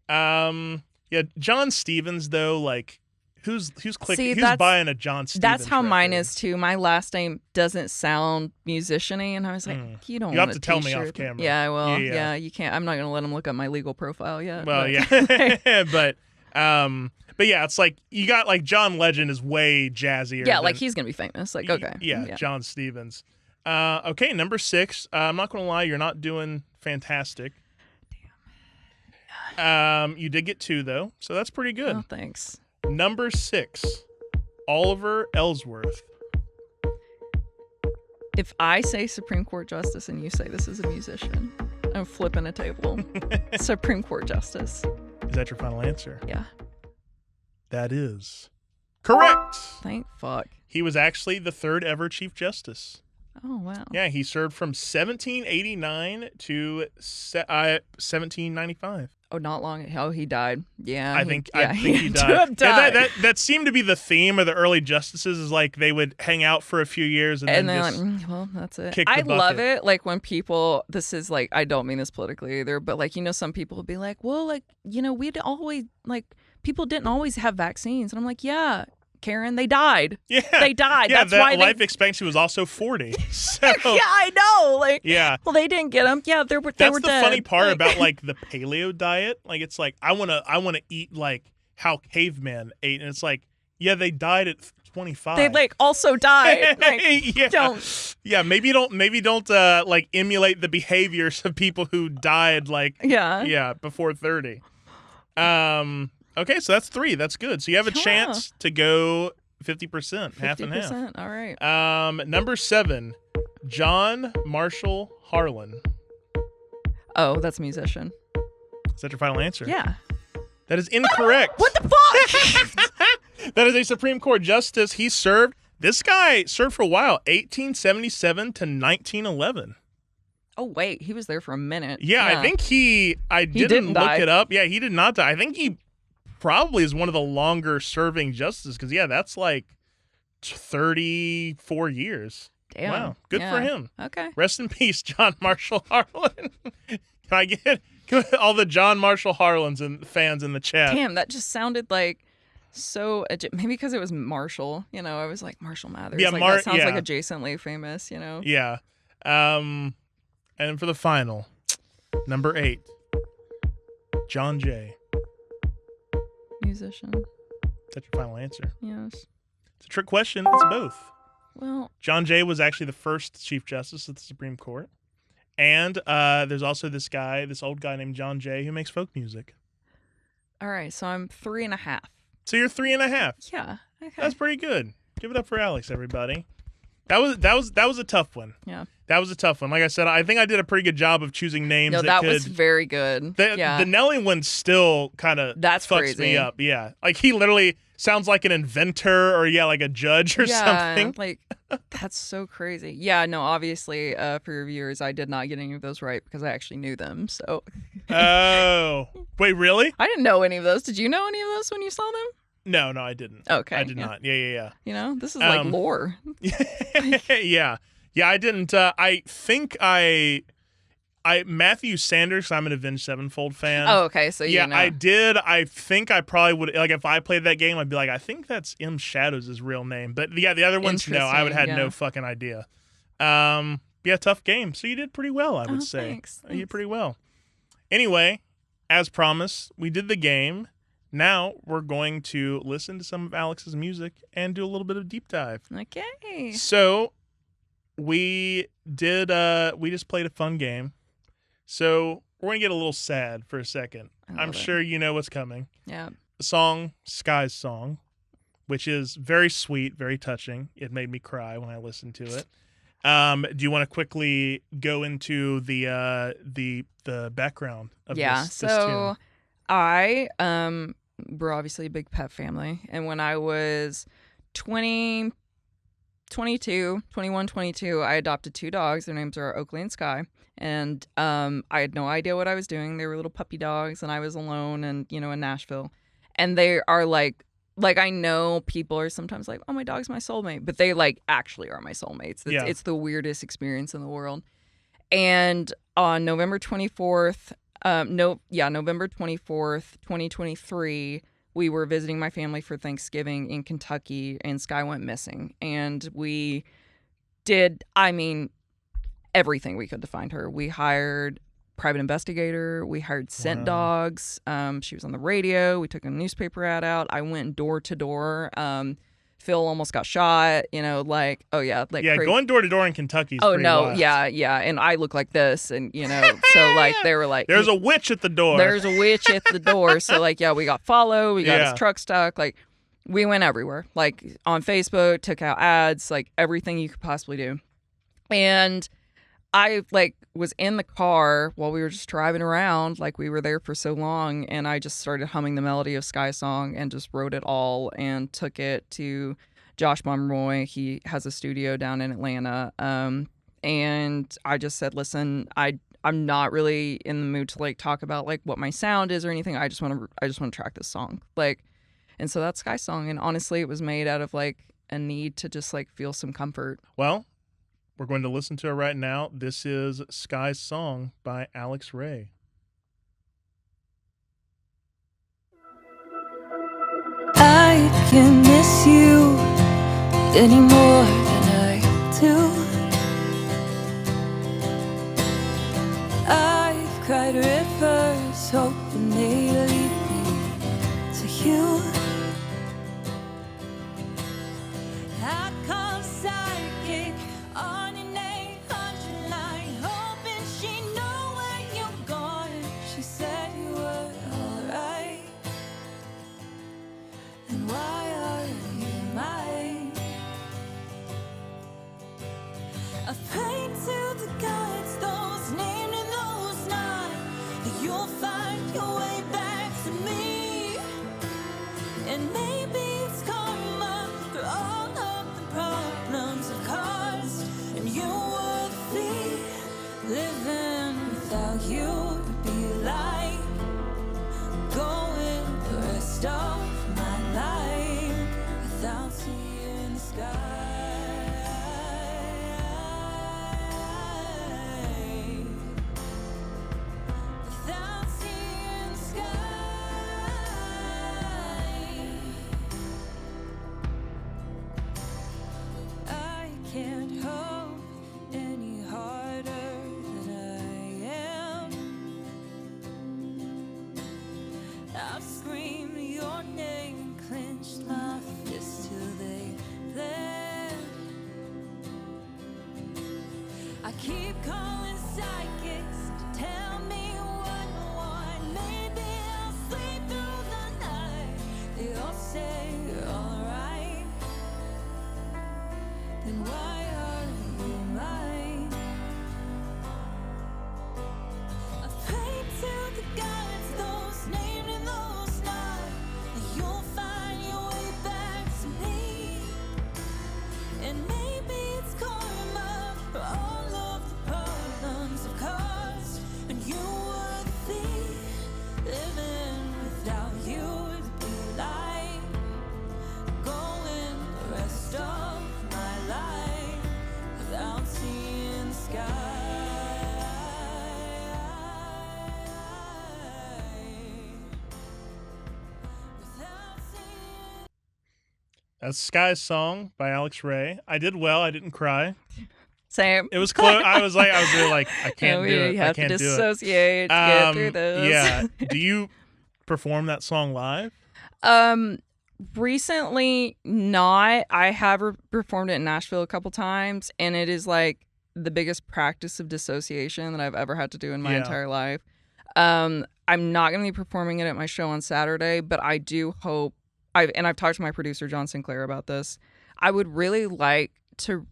John Stevens though, like who's clicking? Who's buying a John Stevens? That's how record? mine is too. My last name doesn't sound musician-y, and I was like, you don't. You want have to a tell t-shirt. me off camera. Yeah, I will. Yeah. You can't. I'm not gonna let him look up my legal profile yet. Well, but. yeah, but yeah, it's like you got like John Legend is way jazzier. Yeah, like he's gonna be famous. Like okay. Yeah, John Stevens. Okay, number 6. I'm not gonna lie, you're not doing fantastic. Damn. You did get 2 though, so that's pretty good. Oh, thanks. Number 6, Oliver Ellsworth. If I say Supreme Court Justice and you say this is a musician, I'm flipping a table. Supreme Court Justice. Is that your final answer? Yeah. That is correct. Thank fuck. He was actually the 3rd ever Chief Justice. Oh, wow. Yeah, he served from 1789 to 1795. Oh, not long. Oh, he died. Yeah. I think he had to died. have died. Yeah, that seemed to be the theme of the early justices is like they would hang out for a few years and then just like, well, that's it. kick the I bucket. love it. Like when people, this is like, I don't mean this politically either, but like, some people will be like, well, like, we'd always, like, people didn't always have vaccines. And I'm like, yeah, Karen, they died. Yeah. They died. Yeah, that's why life expectancy was also 40. So, yeah, I know. Like, yeah. Well, they didn't get them. Yeah, they were That's the dead. funny part about like the paleo diet. Like it's like I wanna eat like how cavemen ate, and it's like, yeah, they died at 25. They like also died. Like, yeah. Don't. Yeah, maybe don't like emulate the behaviors of people who died like before 30. Okay, so that's 3. That's good. So you have a chance to go 50%, half and half. All right. Number 7, John Marshall Harlan. Oh, that's a musician. Is that your final answer? Yeah. That is incorrect. What the fuck? That is a Supreme Court justice. This guy served for a while, 1877 to 1911. Oh, wait. He was there for a minute. Yeah. I think I didn't look die. it up. Yeah, he did not die. I think he probably is one of the longer serving justices because, yeah, that's like 34 years. Damn. Wow. Good for him. Okay. Rest in peace, John Marshall Harlan. Can I get all the John Marshall Harlans and fans in the chat? Damn, that just sounded like so maybe because it was Marshall. I was like Marshall Mathers. Yeah, like, that sounds like adjacently famous. Yeah. And And for the final, number 8, John Jay. Musician. Is that your final answer? Yes. It's a trick question. It's both. Well, John Jay was actually the first Chief Justice of the Supreme Court. And there's also this old guy named John Jay who makes folk music. all right. So I'm 3.5. So you're 3.5. Yeah. Okay. That's pretty good. Give it up for Alex, everybody. That was a tough one. Yeah. That was a tough one. Like I said, I think I did a pretty good job of choosing names. No, that was very good. The Nelly one still kind of fucks crazy. me up. Yeah, like he literally sounds like an inventor or like a judge or something. Like that's so crazy. Yeah, no, obviously for your viewers, I did not get any of those right because I actually knew them. So. Oh, wait, really? I didn't know any of those. Did you know any of those when you saw them? No, I didn't. Okay. I did not. Yeah. You know, this is like lore. Yeah, I didn't. I think I Matthew Sanders. I'm an Avenged Sevenfold fan. Oh, okay. So yeah, you know. I did. I think I probably would like if I played that game. I'd be like, I think that's M Shadows' real name. But yeah, the other ones, no, I would have had no fucking idea. Yeah, tough game. So you did pretty well, I would say. Thanks. You did pretty well. Anyway, as promised, we did the game. Now we're going to listen to some of Alex's music and do a little bit of deep dive. Okay. So we just played a fun game. So we're going to get a little sad for a second. I'm sure you know what's coming. Yeah. The song, Sky's Song, which is very sweet, very touching. It made me cry when I listened to it. Do you want to quickly go into the background of this tune? We're obviously a big pet family. And when I was 21, 22, I adopted 2 dogs. Their names are Oakley and Sky. And I had no idea what I was doing. They were little puppy dogs, and I was alone and, in Nashville. And they are like I know people are sometimes like, oh, my dog's my soulmate. But they actually are my soulmates. It's the weirdest experience in the world. And on November 24th, November 24th, 2023, we were visiting my family for Thanksgiving in Kentucky, and Sky went missing. And we did, everything we could to find her. We hired private investigator. We hired scent dogs. She was on the radio. We took a newspaper ad out. I went door to door. Phil almost got shot, crazy. Going door to door in Kentucky is pretty wild. Yeah, and I look like this, and so they were like, there's a witch at the door. There's a witch at the door. So we got followed, we got his truck stuck, we went everywhere, on Facebook, took out ads, everything you could possibly do, and I was in the car while we were just driving around, we were there for so long, and I just started humming the melody of Sky's Song and just wrote it all and took it to Josh Monroy. He has a studio down in Atlanta, and I just said, listen, I'm not really in the mood to talk about what my sound is or anything. I just want to track this song, and so that's Sky's Song. And honestly, it was made out of a need to just feel some comfort. Well, we're going to listen to it right now. This is Sky's Song by Alex Ray. I can miss you any more than I do. I've cried rivers hoping they lead me to you. I'd call psychic on an 800 line, hoping she know where you're going. She said you were alright. And why are you mine? I keep calling psychics to tell me what I want. Maybe I'll sleep through the night. They all say you're alright. Then why are you mine? I pray to the gods, those named and those not, that you'll find your way back to me. And maybe it's karma for all of the problems I've caused. And you would think living without you would be like going the rest of my life without seeing the sky. Without seeing. That's Sky's Song by Alex Ray. I did well. I didn't cry. Same. It was close. I was really like, I can't do it. You I have to can't do it. dissociate to get through this. Yeah. Do you perform that song live? Recently, not. I have performed it in Nashville a couple times, and it is like the biggest practice of dissociation that I've ever had to do in my Yeah. entire life. I'm not going to be performing it at my show on Saturday, but I do hope. I've talked to my producer John Sinclair about this. I would really like to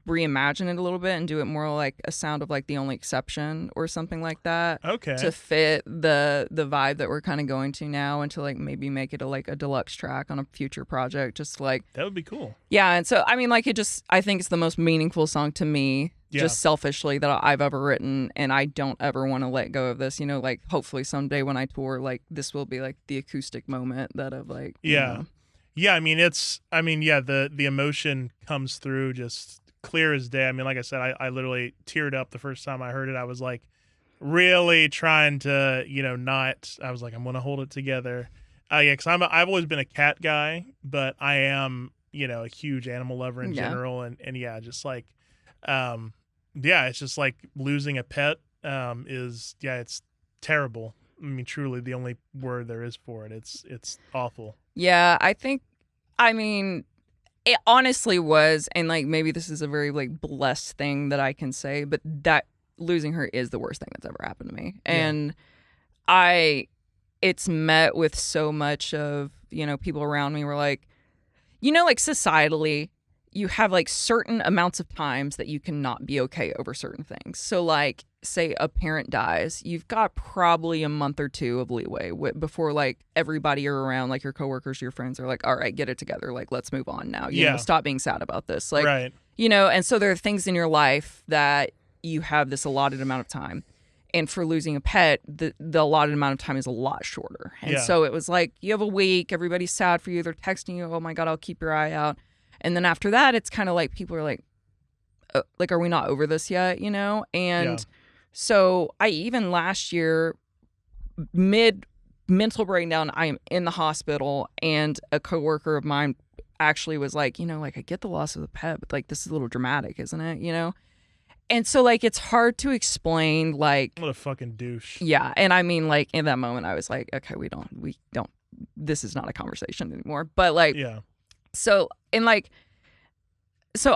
reimagine it a little bit and do it more like a Sound of like The Only Exception or something like that. Okay. To fit the vibe that we're kind of going to now, and to like maybe make it a deluxe track on a future project, just like That would be cool. yeah. And so I mean, like, I think it's the most meaningful song to me, Yeah. just selfishly, that I've ever written, and I don't ever want to let go of this. You know, like hopefully someday when I tour, like this will be like the acoustic moment that of like you Yeah. know. Yeah, the emotion comes through just clear as day. I mean, like I said, I literally teared up the first time I heard it. I was like really trying to, I was like, I'm going to hold it together. Yeah, because I've always been a cat guy, but I am, a huge animal lover in Yeah. general. And yeah, just like, it's just like losing a pet it's terrible. I mean, truly the only word there is for it. It's awful. Yeah, I mean, it honestly was, and like maybe this is a very like blessed thing that I can say, but that losing her is the worst thing that's ever happened to me. Yeah. And it's met with so much of, people around me were like, like societally, you have like certain amounts of times that you cannot be okay over certain things. So like, say a parent dies, you've got probably a month or two of leeway before like everybody you're around, like your coworkers, your friends are like, all right, get it together. Like, let's move on now. You know, stop being sad about this. Like, right. And so there are things in your life that you have this allotted amount of time. And for losing a pet, the allotted amount of time is a lot shorter. And so it was like, you have a week, everybody's sad for you. They're texting you, oh my God, I'll keep your eye out. And then after that, it's kind of like people are like, are we not over this yet? And so I even last year, mid mental breakdown, I am in the hospital, and a coworker of mine actually was like, I get the loss of the pet, but like this is a little dramatic, isn't it? And so like it's hard to explain, like, What a fucking douche. yeah. And I mean, like in that moment, I was like, okay, we don't. This is not a conversation anymore. But like, Yeah. So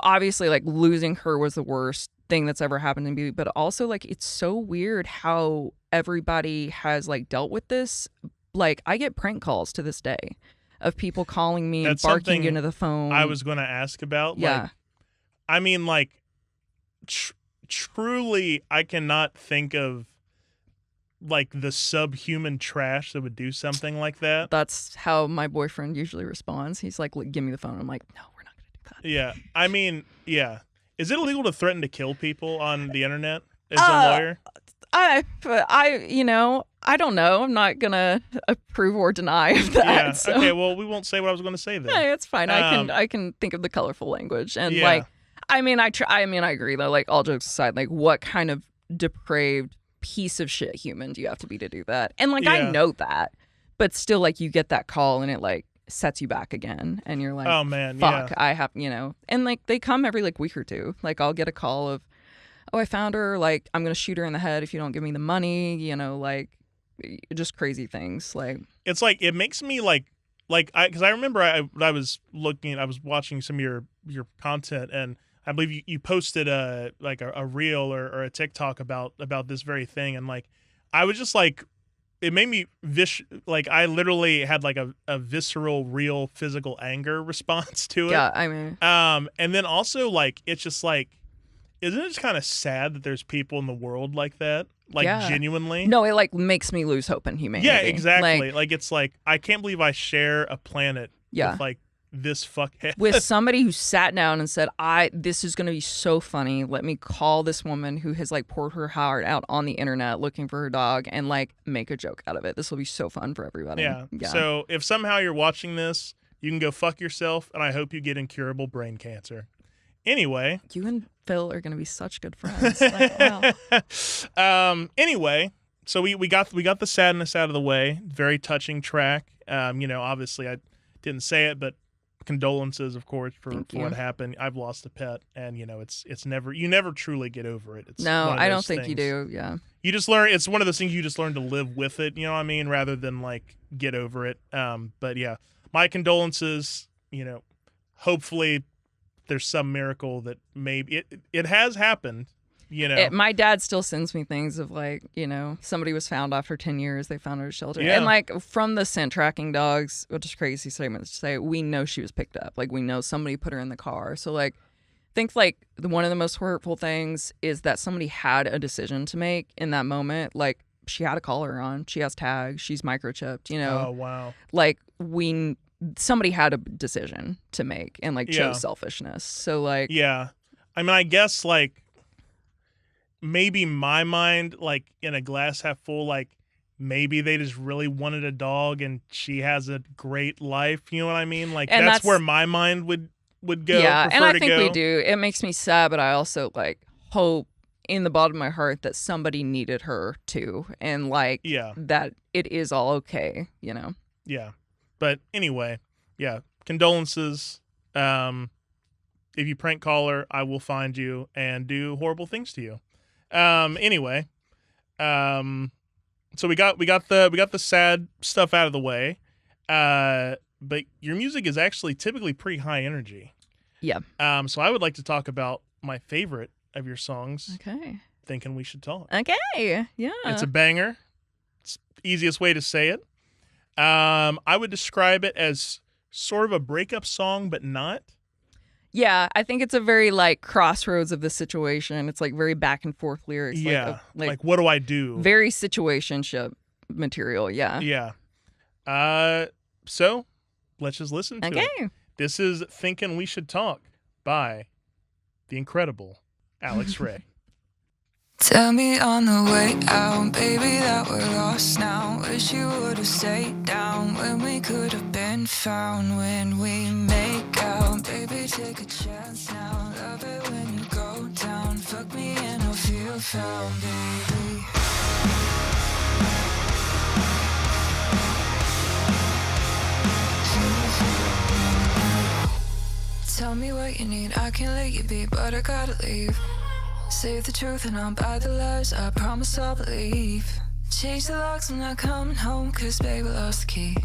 obviously like losing her was the worst thing that's ever happened to me, but also like it's so weird how everybody has like dealt with this. Like I get prank calls to this day of people calling me That's and barking something into the phone. I was going to ask about. Yeah. Like, I mean, like, truly, I cannot think of like the subhuman trash that would do something like that. That's how my boyfriend usually responds. He's like, give me the phone. I'm like, no, we're not going to do that. Yeah. I mean, yeah. Is it illegal to threaten to kill people on the internet as a lawyer? I don't know. I'm not gonna approve or deny of that. Yeah. So. Okay. Well, we won't say what I was going to say then. Hey, it's fine. I can think of the colorful language, and Yeah. like, I agree though. Like, all jokes aside, like, what kind of depraved piece of shit human do you have to be to do that? And like, Yeah. I know that, but still, like, you get that call and it like sets you back again, and you're like, Oh man. fuck, Yeah. I have, and like they come every like week or two. Like, I'll get a call of, oh, I found her. Like, I'm gonna shoot her in the head if you don't give me the money. Like, just crazy things. Like, It's like it makes me because I remember I was watching some of your content, and I believe you posted a reel or a TikTok about this very thing, and like I was just like, it made me like I literally had like a visceral, real physical anger response to it. Yeah, I mean, and then also like it's just like, isn't it just kind of sad that there's people in the world like that, like Yeah. genuinely? no, it like makes me lose hope in humanity. Yeah, exactly. Like, Like it's like I can't believe I share a planet Yeah. with like this fuckhead. with somebody who sat down and said, this is going to be so funny. Let me call this woman who has like poured her heart out on the internet looking for her dog and like make a joke out of it. This will be so fun for everybody. Yeah. So if somehow you're watching this, you can go fuck yourself, and I hope you get incurable brain cancer. Anyway. You and Phil are going to be such good friends. Like, wow. Anyway, so we got the sadness out of the way. Very touching track. Obviously I didn't say it, but condolences, of course, for what happened. I've lost a pet, and it's never, you never truly get over it. It's No, one of I don't those think you things. do. Yeah. You just learn. It's one of those things you just learn to live with it. You know what I mean? Rather than like get over it. But yeah, my condolences. Hopefully there's some miracle that maybe it has happened. My dad still sends me things of like, somebody was found after 10 years. They found her at a shelter. Yeah. And like from the scent tracking dogs, which is crazy statement to say, we know she was picked up. Like we know somebody put her in the car. So like, I think like one of the most hurtful things is that somebody had a decision to make in that moment. Like she had a collar on, she has tags, she's microchipped, Oh wow. like somebody had a decision to make and like Yeah. chose selfishness. So like, Yeah. I mean, I guess like maybe my mind, like in a glass half full, like maybe they just really wanted a dog and she has a great life. You know what I mean? Like And that's that's- where my mind would go. yeah, and prefer I to think go. we do. It makes me sad, but I also like hope in the bottom of my heart that somebody needed her too, and like Yeah. that it is all okay. Yeah. But anyway, yeah. Condolences. If you prank call her, I will find you and do horrible things to you. Anyway, so we got the sad stuff out of the way. But your music is actually typically pretty high energy. Yeah. So I would like to talk about my favorite of your songs, Okay. Thinking We Should Talk. Okay. Yeah. It's a banger. It's the easiest way to say it. I would describe it as sort of a breakup song, but not. Yeah, I think it's a very like crossroads of the situation. It's like very back and forth lyrics. Yeah. Like Like, what do I do? very situationship material. Yeah. Yeah. So let's just listen to it. Okay. This is Thinking We Should Talk by the incredible Alex Ray. Tell me on the way out, baby, that we're lost now. Wish you would have stayed down when we could have been found. When we make out, baby, take a chance now. Love it when you go down. Fuck me and I'll feel found, baby. Tell me what you need, I can let you be, but I gotta leave. Save the truth and I'll buy the lies, I promise I'll believe. Change the locks, I'm not coming home, cause baby lost the key.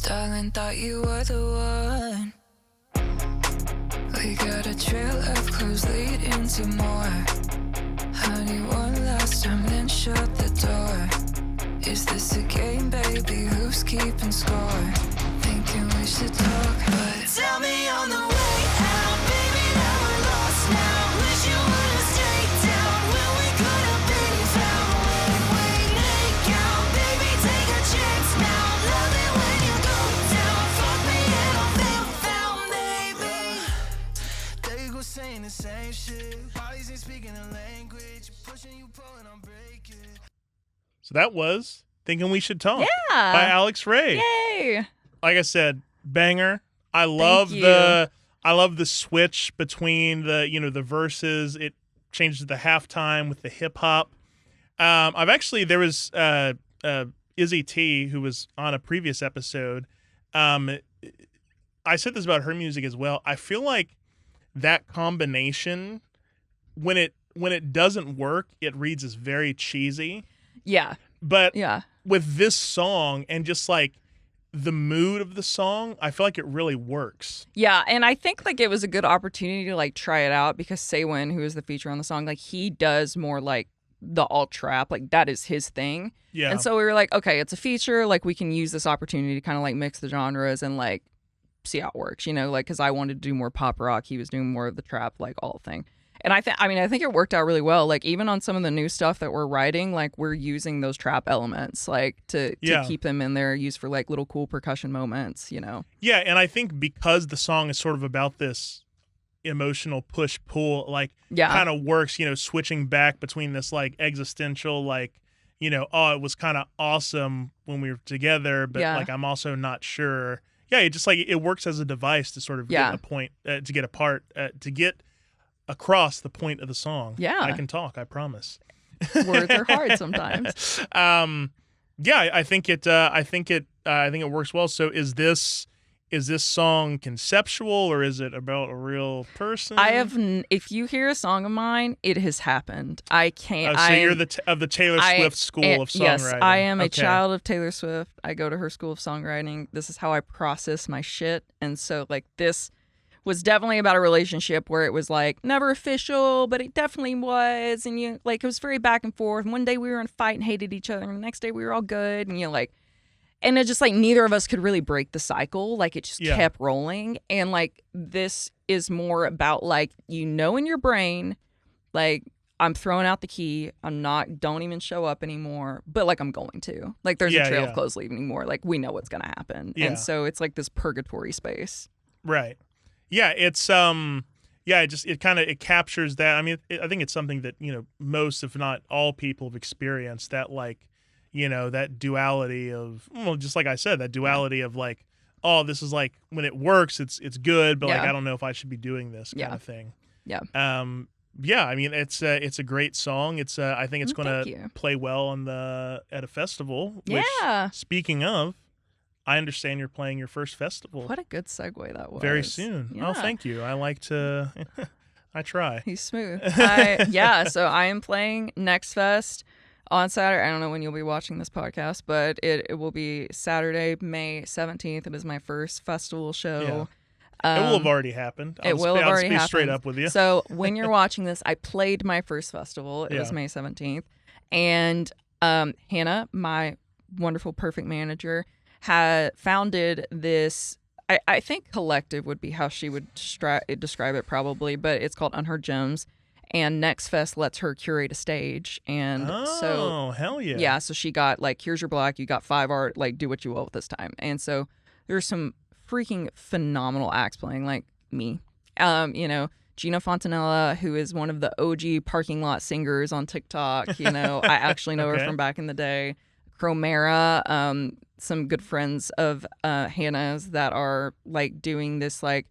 Darling, thought you were the one. We got a trail of clues leading to more. Honey, one last time, then shut the door. Is this a game, baby? Who's keeping score? Thinking we should talk, but tell me on the way out, baby, that we're lost now. Wish you would have stayed down when we could have been found. When we make out, baby, take a chance now. Love it when you go down. Fuck me and I'll feel found, baby. They go saying the same shit. Bodies ain't speaking the language. Pushing you, pulling, I'm breaking. So that was Thinking We Should Talk Yeah. by Alex Ray. Yay. Like I said, banger. I love you. the switch between the verses. It changes to the halftime with the hip hop. There was Izzy T, who was on a previous episode. I said this about her music as well. I feel like that combination, when it doesn't work, it reads as very cheesy. Yeah. But Yeah. with this song and just like the mood of the song, I feel like it really works. Yeah, and I think like it was a good opportunity to like try it out because Saywin, who is the feature on the song, like he does more like the alt trap, like that is his thing. Yeah. And so we were like, okay, it's a feature, like we can use this opportunity to kind of like mix the genres and like see how it works, you know, like because I wanted to do more pop rock, he was doing more of the trap, like all thing. And I think it worked out really well. Like even on some of the new stuff that we're writing, like we're using those trap elements, like to keep them in there, used for like little cool percussion moments, you know. Yeah, and I think because the song is sort of about this emotional push pull, like kind of works, you know, switching back between this like existential, like, you know, oh, it was kind of awesome when we were together, but like I'm also not sure. Yeah, it just like it works as a device to sort of get a point, to get apart, to get across the point of the song. Yeah. I can talk, I promise. Words are hard sometimes. Yeah, I think it works well. So is this song conceptual or is it about a real person? If you hear a song of mine, it has happened. I can't. So you're of the Taylor Swift School of songwriting. Yes, I am a child of Taylor Swift. I go to her school of songwriting. This is how I process my shit. And so like this was definitely about a relationship where it was like never official, but it definitely was. And you like it was very back and forth. One day we were in a fight and hated each other, and the next day we were all good. And you like, and it just like neither of us could really break the cycle. Like it just kept rolling. And like this is more about like, you know, in your brain, like I'm throwing out the key. Don't even show up anymore. But like I'm going to. Like there's a trail of clothes leaving anymore. Like we know what's gonna happen. Yeah. And so it's like this purgatory space. Right. Yeah, it's it captures that. I mean, I think it's something that, you know, most, if not all people have experienced, that like, you know, that duality of, well, just like I said, that duality of like, oh, this is like when it works, it's good, but like I don't know if I should be doing this kind of thing. Yeah. Yeah, I mean, it's a great song. It's I think it's going to play well at a festival. Which, speaking of, I understand you're playing your first festival. What a good segue that was. Very soon. Yeah. Oh, thank you. I like to. I try. He's smooth. So I am playing Next Fest on Saturday. I don't know when you'll be watching this podcast, but it will be Saturday, May 17th. It is my first festival show. Yeah. It will have already happened. I'll be straight up with you. So when you're watching this, I played my first festival. It was May 17th. And Hannah, my wonderful, perfect manager, had founded this, I think collective would be how she would describe it probably, but it's called Unheard Gems. And Next Fest lets her curate a stage. And so hell yeah. Yeah, so she got like, here's your block, you got 5 art, like do what you will with this time. And so there's some freaking phenomenal acts playing, like me. You know, Gina Fontanella, who is one of the OG parking lot singers on TikTok, you know, I actually know her from back in the day. Chromera, some good friends of Hannah's that are like doing this like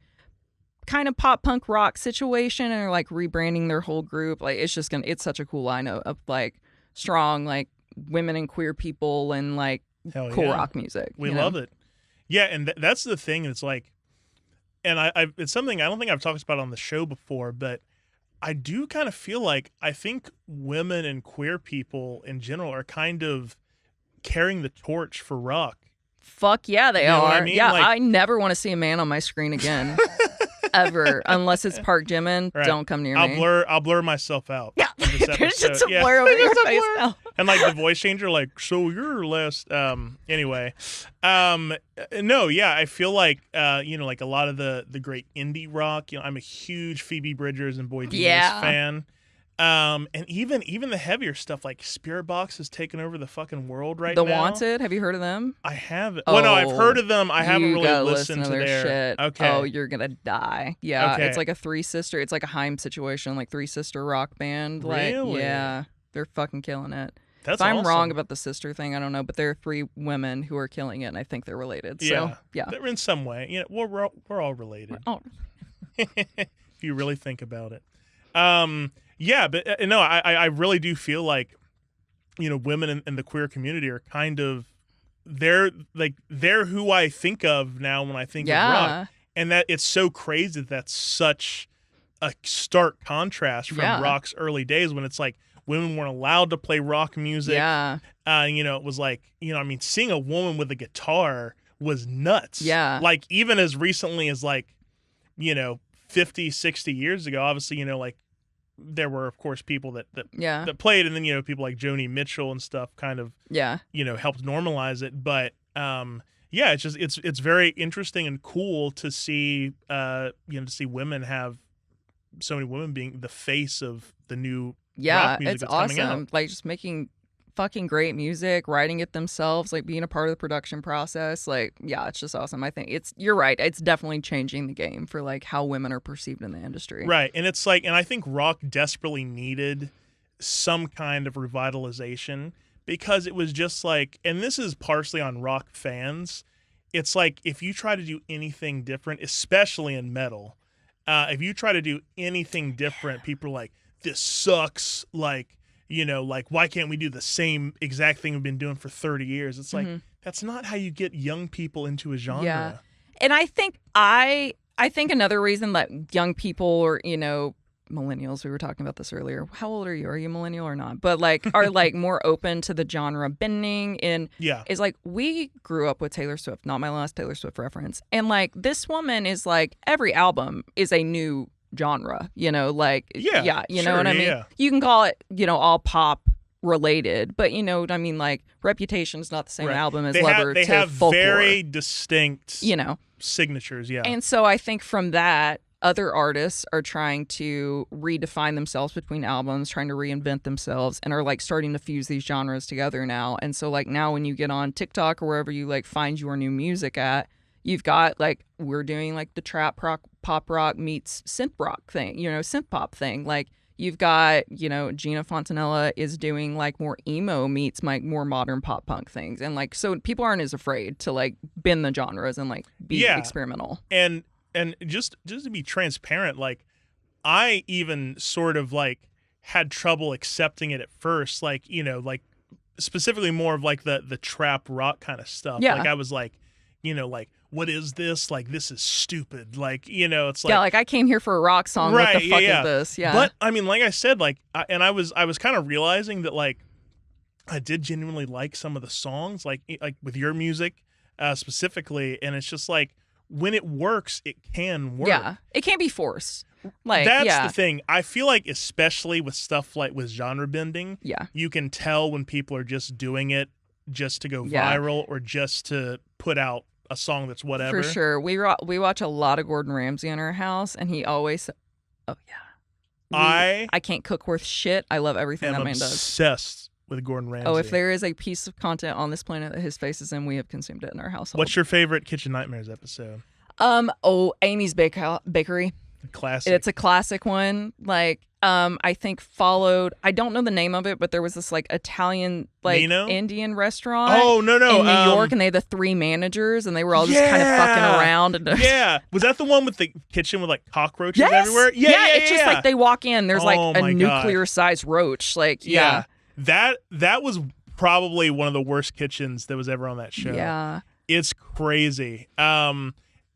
kind of pop punk rock situation and are like rebranding their whole group. Like it's such a cool lineup of like strong like women and queer people and like cool rock music. We love it. Yeah, and that's the thing. It's like, and it's something I don't think I've talked about on the show before, but I do kind of feel like I think women and queer people in general are kind of carrying the torch for rock. Fuck yeah, they are. I mean? Yeah, like, I never want to see a man on my screen again. Ever. Unless it's Park Jimin. Right. Don't come near me. I'll blur myself out. Yeah. There's just a blur over your face now. And like the voice changer, like, so you're last anyway. No, yeah, I feel like you know, like a lot of the great indie rock, you know, I'm a huge Phoebe Bridgers and Boy Genius fan. And even the heavier stuff like Spirit Box has taken over the fucking world right now. The Wanted, have you heard of them? I haven't. Well, no, I've heard of them. I haven't really listened to their shit. Okay. Oh, you're gonna die. Yeah, okay. It's like a three-sister. It's like a Haim situation, like three-sister rock band. Like, really? Yeah, they're fucking killing it. That's if I'm awesome. wrong about the sister thing, I don't know, but there are 3 women who are killing it, and I think they're related. So, yeah. They're in some way. You know, we're all related. If you really think about it. Yeah, but no, I really do feel like, you know, women in the queer community are kind of they're who I think of now when I think of rock, and that it's so crazy that's such a stark contrast from rock's early days when it's like women weren't allowed to play rock music. Yeah, you know, it was like, you know, I mean, seeing a woman with a guitar was nuts. Yeah. Like even as recently as like, 50, 60 years ago, obviously, like there were of course people that played, and then people like Joni Mitchell and stuff kind of helped normalize it. But it's just it's very interesting and cool to see to see women have so many women being the face of the new rock music it's that's coming awesome. out. Like just making fucking great music, writing it themselves, like being a part of the production process. Like, yeah, it's just awesome. I think you're right. It's definitely changing the game for like how women are perceived in the industry. Right. And it's like, and I think rock desperately needed some kind of revitalization, because it was just like, and this is partially on rock fans. It's like, if you try to do anything different, especially in metal, if you try to do anything different, people are like, this sucks. Like, like, why can't we do the same exact thing we've been doing for 30 years? It's like, that's not how you get young people into a genre. Yeah. And I think I think another reason that young people or, millennials, we were talking about this earlier. How old are you? Are you a millennial or not? But like are like more open to the genre bending, and is like, we grew up with Taylor Swift, not my last Taylor Swift reference. And like this woman is like, every album is a new genre, you know what I mean? Yeah. You can call it, all pop related, but you know what I mean? Like Reputation's not the same album as Lover they to have Folklore. very distinct signatures, And so I think from that, other artists are trying to redefine themselves between albums, trying to reinvent themselves, and are like starting to fuse these genres together now. And so like now when you get on TikTok or wherever you like find your new music at, you've got like, we're doing like the trap rock, pop rock meets synth rock thing, synth pop thing. Like you've got, Gina Fontanella is doing like more emo meets like more modern pop punk things. And like, so people aren't as afraid to like bend the genres and like be experimental. And just to be transparent, like I even sort of like had trouble accepting it at first, like, like specifically more of like the trap rock kind of stuff. Yeah. Like I was like, like, what is this? Like, this is stupid. Like, it's like, like I came here for a rock song. Right, what the fuck is this? Yeah. But I mean, like I said, like, I was kind of realizing that like I did genuinely like some of the songs, like with your music specifically, and it's just like, when it works, it can work. Yeah, it can't be forced. Like that's the thing. I feel like, especially with stuff like with genre bending, you can tell when people are just doing it just to go viral or just to put out a song that's whatever. For sure. We watch a lot of Gordon Ramsay in our house, and he always, I can't cook worth shit. I love everything that man does. Obsessed with Gordon Ramsay. Oh, if there is a piece of content on this planet that his face is in, we have consumed it in our household. What's your favorite Kitchen Nightmares episode? Amy's Bakery. Classic. It's a classic one. Like, I think followed, I don't know the name of it, but there was this like Italian, like Nino? Indian restaurant. Oh, no. In New York, and they had the 3 managers, and they were all just kind of fucking around. And was that the one with the kitchen with like cockroaches everywhere? It's just like they walk in, there's like a my nuclear-sized roach. Like, That was probably one of the worst kitchens that was ever on that show. Yeah. It's crazy.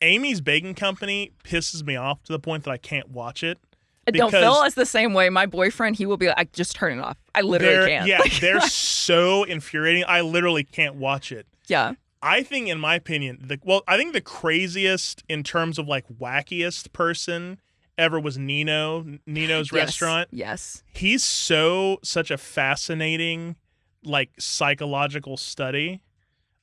Amy's Baking Company pisses me off to the point that I can't watch it. Don't feel us the same way. My boyfriend, he will be like, just turn it off. I literally can't. Yeah, they're so infuriating. I literally can't watch it. Yeah. I think, in my opinion, I think the craziest in terms of like wackiest person ever was Nino's restaurant. Yes. He's such a fascinating like psychological study.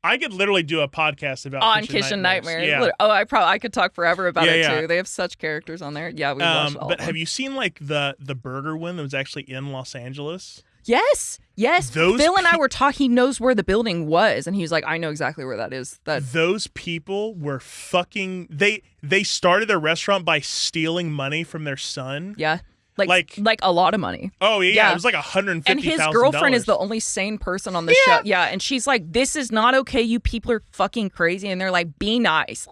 I could literally do a podcast about on Kitchen Nightmares. Yeah. Oh, I could talk forever about it too. They have such characters on there. Yeah, we watched all. But have you seen like the burger one that was actually in Los Angeles? Yes. Phil and I were talking. He knows where the building was, and he was like, "I know exactly where that is." Those people were fucking. They started their restaurant by stealing money from their son. Yeah. Like a lot of money. Oh yeah. It was like $150,000. And his girlfriend is the only sane person on the show. Yeah, and she's like, "This is not okay. You people are fucking crazy." And they're like, "Be nice."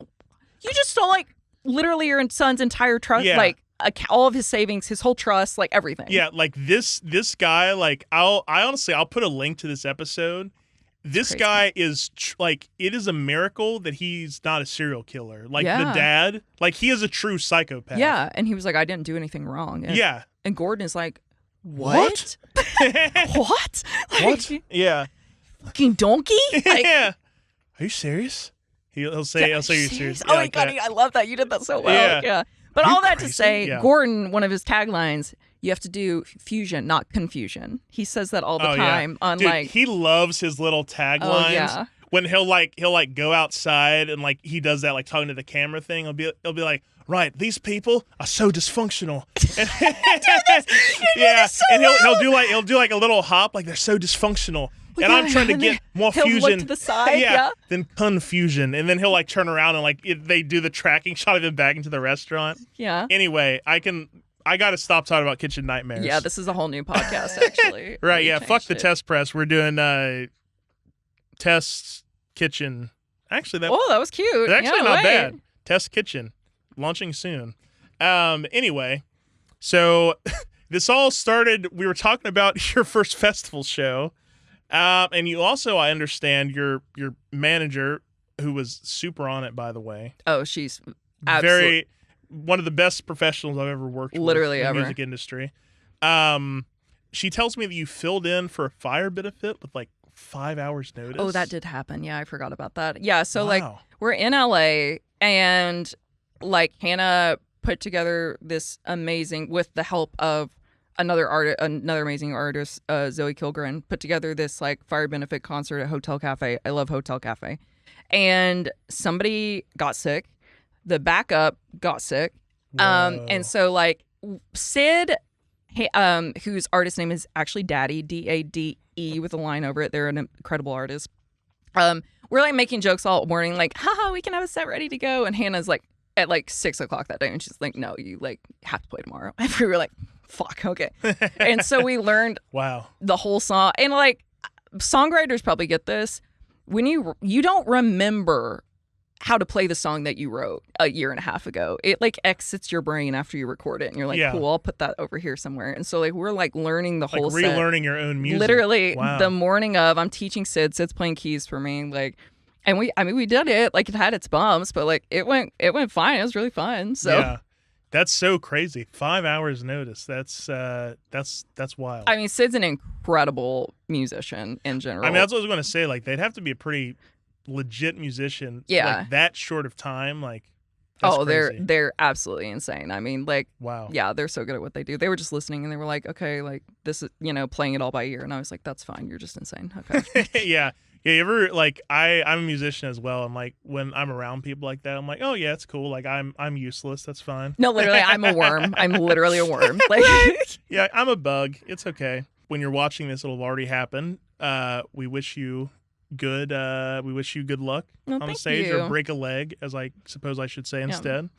You just stole like literally your son's entire trust, like all of his savings, his whole trust, like everything. Yeah, like this guy. Like I'll put a link to this episode. This guy is like, it is a miracle that he's not a serial killer. Like the dad, like he is a true psychopath. Yeah, and he was like, "I didn't do anything wrong." And, and Gordon is like, "What? What? What? Yeah. Fucking donkey? Like, Are you serious? He'll say you're serious. Oh Yeah, my like God, that. I love that. You did that so well. Yeah. Yeah. But You're all that crazy. to say, Yeah. Gordon, one of his taglines, you have to do fusion, not confusion. He says that all the Oh, time yeah. on Dude, like, he loves his little taglines. yeah. When he'll go outside and like he does that like talking to the camera thing. He'll be like, right, these people are so dysfunctional. Yeah, and he'll do like a little hop, like they're so dysfunctional. And I'm trying to get more he'll fusion. look to the side, yeah. Than confusion. And then he'll like turn around and like they do the tracking shot of him back into the restaurant. Yeah. Anyway, I got to stop talking about kitchen nightmares. Yeah, this is a whole new podcast, actually. Right, We yeah. Fuck changed the it. test press. We're doing test kitchen. Actually, that Oh, that was cute. it's actually Yeah, not wait. bad. Test kitchen. Launching soon. Anyway, so this all started, we were talking about your first festival show. And you also, I understand, your manager, who was super on it, by the way. Oh, she's absolutely. One of the best professionals I've ever worked with Literally in the ever. music industry. She tells me that you filled in for a fire benefit with like 5 hours notice. Oh, that did happen. Yeah, I forgot about that. Yeah, so like Wow. we're in LA and like Hannah put together this amazing, with the help of another amazing artist, Zoe Kilgren, put together this like fire benefit concert at Hotel Cafe. I love Hotel Cafe. And somebody got sick. The backup got sick. Whoa. And so like Sid, whose artist name is actually Daddy, Dade with a line over it. They're an incredible artist. We're like making jokes all morning, like, haha, we can have a set ready to go. And Hannah's like at like 6 o'clock that day, and she's like, no, you like have to play tomorrow. And we were like, fuck, okay. And so we learned Wow. the whole song. And like songwriters probably get this. When you don't remember how to play the song that you wrote a year and a half ago, it like exits your brain after you record it, and you're like, Yeah. cool, I'll put that over here somewhere. And so like we're like learning the Like whole set. relearning your own music. Literally Wow. the morning of, I'm teaching Sid's playing keys for me, like, and we did it. Like it had its bumps, but like it went fine. It was really fun. So Yeah. That's so crazy. 5 hours notice. That's wild. I mean, Sid's an incredible musician in general. I mean, that's what I was going to say. Like, they'd have to be a pretty legit musician. Yeah. Like, that short of time. Like, that's crazy. they're absolutely insane. I mean, like, Wow. yeah, they're so good at what they do. They were just listening and they were like, okay, like this is, playing it all by ear. And I was like, that's fine. You're just insane. Okay. Yeah. Yeah, you ever like I'm a musician as well, and like when I'm around people like that, I'm like, oh yeah, it's cool. Like I'm useless. That's fine. No, literally, I'm a worm. I'm literally a worm. Like, Yeah, I'm a bug. It's okay. When you're watching this, it'll have already happened. We wish you good. We wish you good luck Well, on the thank stage, you. or break a leg, as I suppose I should say Yeah. instead.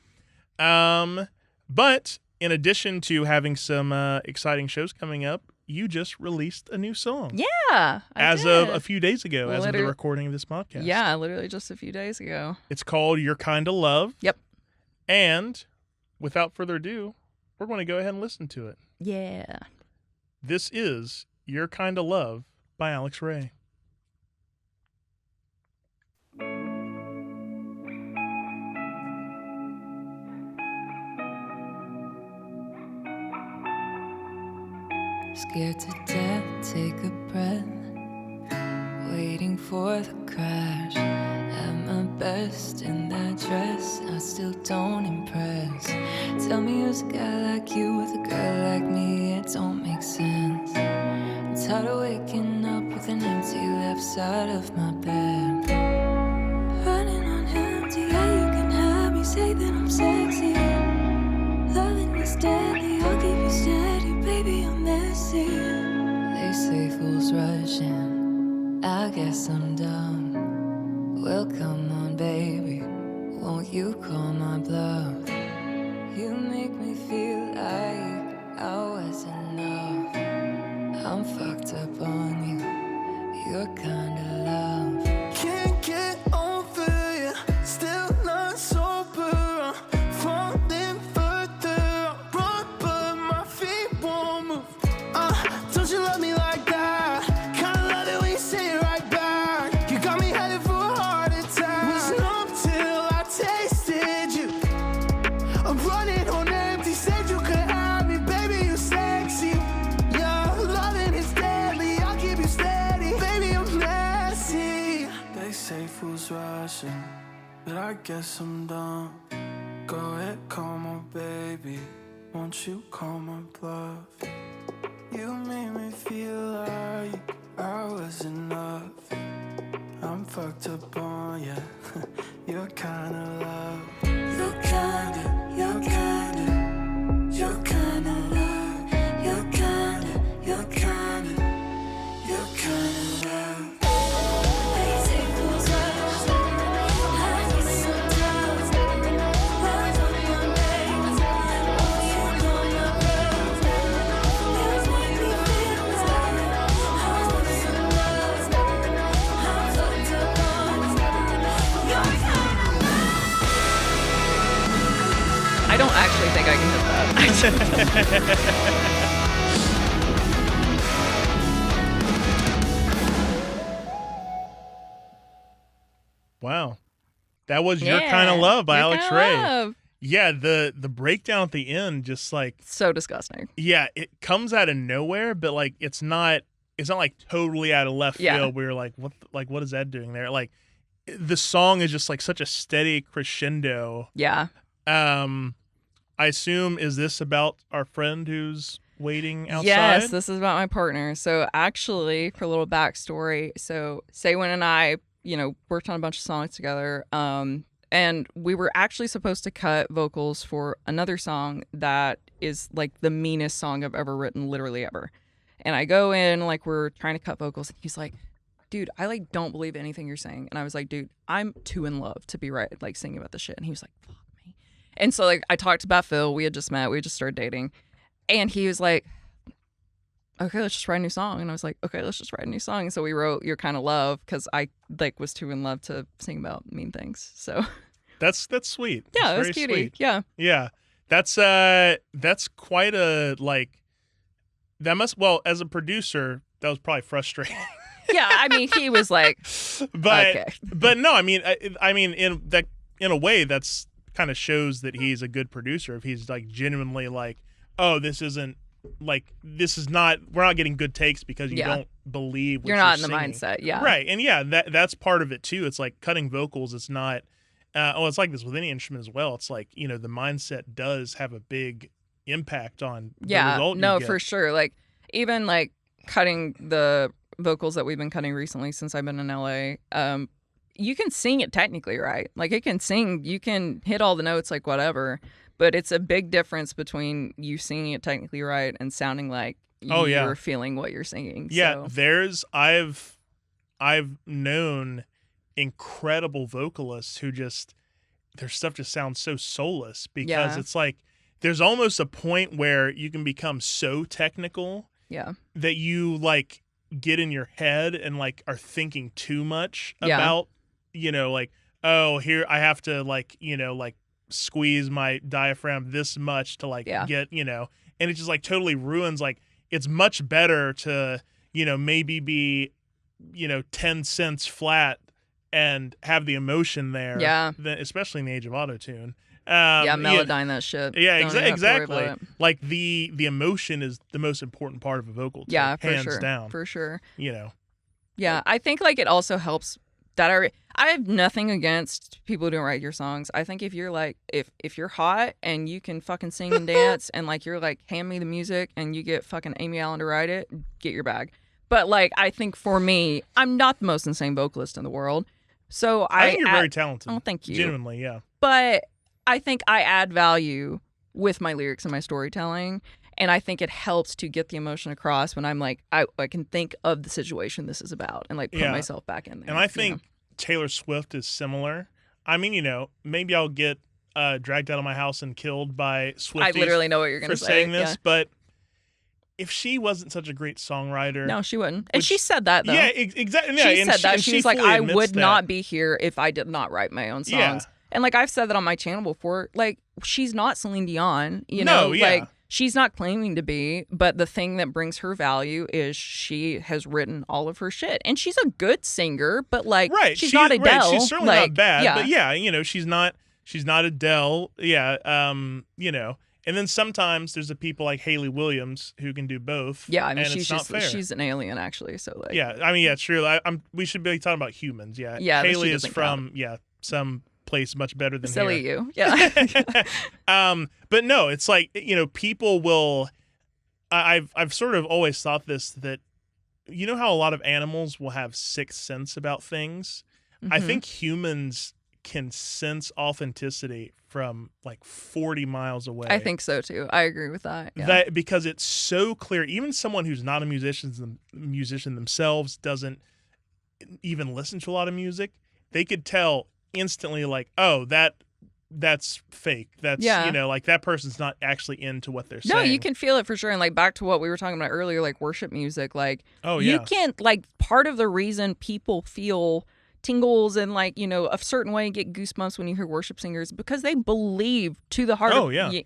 But in addition to having some exciting shows coming up, you just released a new song. yeah. I As did. of a few days ago, as of the Literally- recording of this podcast. Yeah, literally just a few days ago. It's called Your Kind of Love. Yep. And without further ado, we're going to go ahead and listen to it. Yeah. This is Your Kind of Love by Alex Ray. Scared to death, take a breath, waiting for the crash. At my best in that dress, I still don't impress. Tell me who's a guy like you with a girl like me, it don't make sense. I'm tired of waking up with an empty left side of my bed. Running on empty, yeah, you can have me say that I'm sexy. Loving is deadly, I'll keep you steady, baby, I'm messy. They say fools rush in, I guess I'm dumb. Well, come on, baby, won't you call my bluff? You make me feel like I was enough. I'm fucked up on you, your kind of love. Can't get over you, still not sober. I'm falling further, I run but my feet won't move. Don't you love me like that? Kinda love it when you say it right back. You got me headed for a heart attack. Was numb till I tasted you. I'm running on empty, said you could have me, baby, you sexy. Yeah, loving is deadly, I'll keep you steady, baby, I'm messy. They say fools rushing, but I guess I'm dumb. Go ahead, call my baby. Won't you call my bluff? You made me feel like I was enough. I'm fucked up on ya. You're kinda love. You're kinda love. You're kinda love. You're kinda love. I don't actually think I can hit that. Wow. That was Your Kind of Love by Your Alex Kinda Ray. Love. Yeah, the breakdown at the end just like, So disgusting. yeah, it comes out of nowhere, but like it's not like totally out of left Yeah. field where you're like, what is that doing there? Like the song is just like such a steady crescendo. Yeah. I assume, is this about our friend who's waiting outside? Yes, this is about my partner. So actually, for a little backstory, so Saywin and I, worked on a bunch of songs together. And we were actually supposed to cut vocals for another song that is like the meanest song I've ever written, literally ever. And I go in, like, we're trying to cut vocals, and he's like, dude, I like don't believe anything you're saying. And I was like, dude, I'm too in love to be like singing about this shit. And he was like, fuck me. And so like I talked about Phil. We had just met. We had just started dating. And he was like, okay, let's just write a new song. And I was like, okay, let's just write a new song. And so we wrote Your Kind of Love because I like was too in love to sing about mean things. So That's sweet. yeah, it That's was very cutie. sweet. Yeah. Yeah. That's quite a like as a producer, that was probably frustrating. Yeah, I mean, he was like, but okay. but no, I mean in a way that's kind of shows that he's a good producer if he's like genuinely like, oh, this is not, we're not getting good takes because you don't believe what you're not in the singing. mindset. Yeah. Right. And yeah, that's part of it too. It's like cutting vocals. It's not, it's like this with any instrument as well. It's like, the mindset does have a big impact on the result no, you get. for sure. Like even like cutting the vocals that we've been cutting recently since I've been in LA, you can sing it technically right. Like it can sing, you can hit all the notes like whatever, but it's a big difference between you singing it technically right and sounding like you're feeling what you're singing. Yeah, So. I've known incredible vocalists who just, their stuff just sounds so soulless because it's like there's almost a point where you can become so technical that you like get in your head and like are thinking too much about, like, oh, here I have to like, like squeeze my diaphragm this much to like get, and it just like totally ruins, like it's much better to, maybe be, 10 cents flat and have the emotion there. Yeah. Especially in the age of autotune. Melodyne that shit. Yeah, Don't even have to worry about exactly. it. Like the emotion is the most important part of a vocal take, Yeah, for hands sure. down. For sure. Yeah, I think like it also helps that I have nothing against people who don't write your songs. I think if you're like if you're hot and you can fucking sing and dance and like you're like hand me the music and you get fucking Amy Allen to write it, get your bag. But like I think for me, I'm not the most insane vocalist in the world. So I think you're very talented. Oh, thank you. Genuinely, yeah. But I think I add value with my lyrics and my storytelling. And I think it helps to get the emotion across when I'm like, I can think of the situation this is about and like put myself back in there. And I think Taylor Swift is similar. I mean, maybe I'll get dragged out of my house and killed by Swifties. I literally know what you're going to say. For saying this, but if she wasn't such a great songwriter. No, she wouldn't. And she said that, though. Yeah, exactly. She said that. She was like, I would that. not be here if I did not write my own songs. Yeah. And like I've said that on my channel before, like she's not Celine Dion, like she's not claiming to be, but the thing that brings her value is she has written all of her shit. And she's a good singer, but like she's not Adele. Right. She's certainly like, not bad, but she's not Adele. Yeah. And then sometimes there's the people like Hayley Williams who can do both. Yeah, I mean, and she's an alien actually. So like, yeah, I mean, yeah, true. We should be talking about humans. Yeah, yeah. Hayley is from some place much better than Silly here. you. Yeah. But no, it's like, people will. I've sort of always thought this, that how a lot of animals will have sixth sense about things. I think humans can sense authenticity from like 40 miles away. I think so too. I agree with that. Yeah. That because it's so clear. Even someone who's not a musician themselves, doesn't even listen to a lot of music, they could tell instantly, like, oh, that's fake. That's like that person's not actually into what they're saying. No, you can feel it for sure. And like back to what we were talking about earlier, like worship music, like you can't, like, part of the reason people feel tingles and like a certain way and get goosebumps when you hear worship singers, because they believe to the heart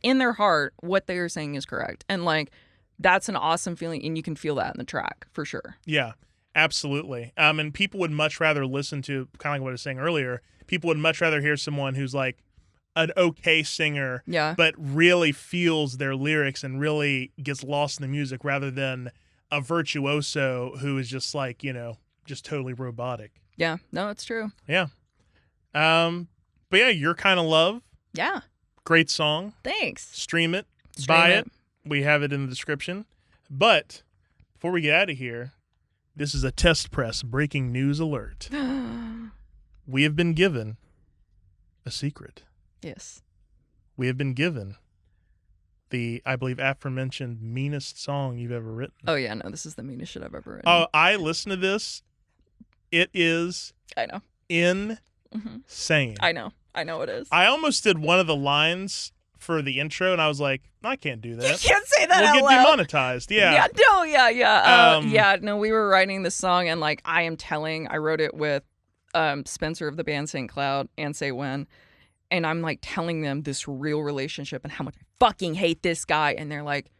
in their heart what they are saying is correct, and like that's an awesome feeling, and you can feel that in the track for sure. Yeah, absolutely. And people would much rather listen to, kind of like what I was saying earlier, people would much rather hear someone who's like an okay singer, but really feels their lyrics and really gets lost in the music, rather than a virtuoso who is just like, just totally robotic. Yeah, no, it's true. Yeah. But yeah, Your Kind of Love. Yeah. Great song. Thanks. Stream it. Buy it. We have it in the description. But before we get out of here, this is a test press breaking news alert. We have been given a secret. Yes. We have been given the, I believe, aforementioned meanest song you've ever written. Oh, yeah, no, this is the meanest shit I've ever written. Oh, I listened to this. It is I know. Insane. I know it is. I almost did one of the lines for the intro, and I was like, I can't do that. You can't say that out We'll loud. get demonetized. Yeah. No, we were writing this song, and like I wrote it with Spencer of the band St. Cloud and Say When, and I'm like telling them this real relationship and how much I fucking hate this guy, and they're like,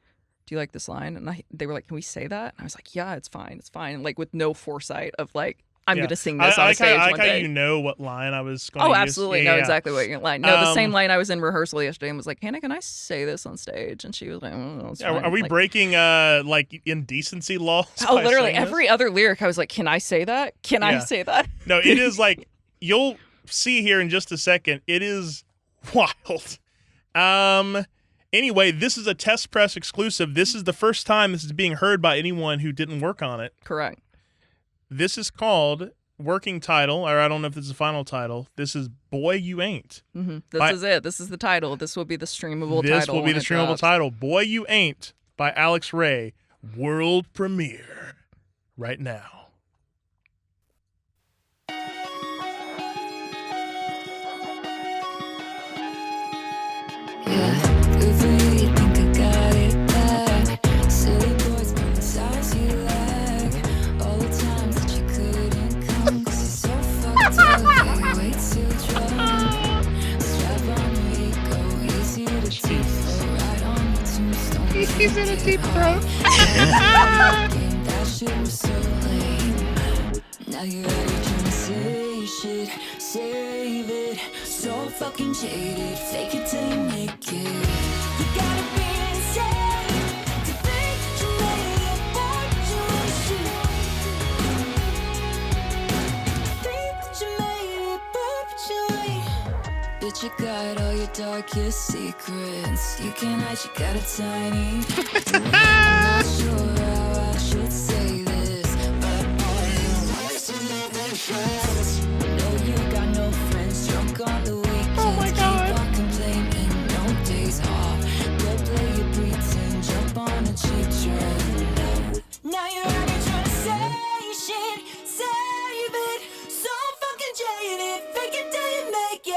do you like this line? And they were like, can we say that? And I was like, yeah, it's fine, and like with no foresight of like, I'm going to sing this on stage one day. I like how you know what line I was going to use. Oh, absolutely. Know exactly what you're like. No, the same line I was in rehearsal yesterday and was like, Hannah, can I say this on stage? And she was like, oh, it's fine. Are we like, breaking like indecency laws? Oh, literally every other lyric I was like, can I say that? Can I say that? No, it is like, you'll see here in just a second. It is wild. Anyway, this is a test press exclusive. This is the first time this is being heard by anyone who didn't work on it. Correct. This is called, working title, or I don't know if this is the final title. This is Boy You Ain't. This is it. This is the title. This will be the streamable title. This will be the streamable title. Boy You Ain't by Alex Ray. World premiere right now. He's in a deep throat. Now you're ready to say shit, save it. So fucking jaded, fake it till you make it. You gotta be insane to think you made it, what you should. Think that you made it, but you ain't. Bitch, you got all your darkest secrets. You can hide, you got a tiny. I'm not sure how I should say this, but all you want is to make them friends. No, you got no friends, drunk on the weekends. Oh my God. Keep on complaining, no days off. Go play your pretend, jump on a cheap trend. Now you're already trying to say shit, save it. So fucking jaded, fake it till you make it.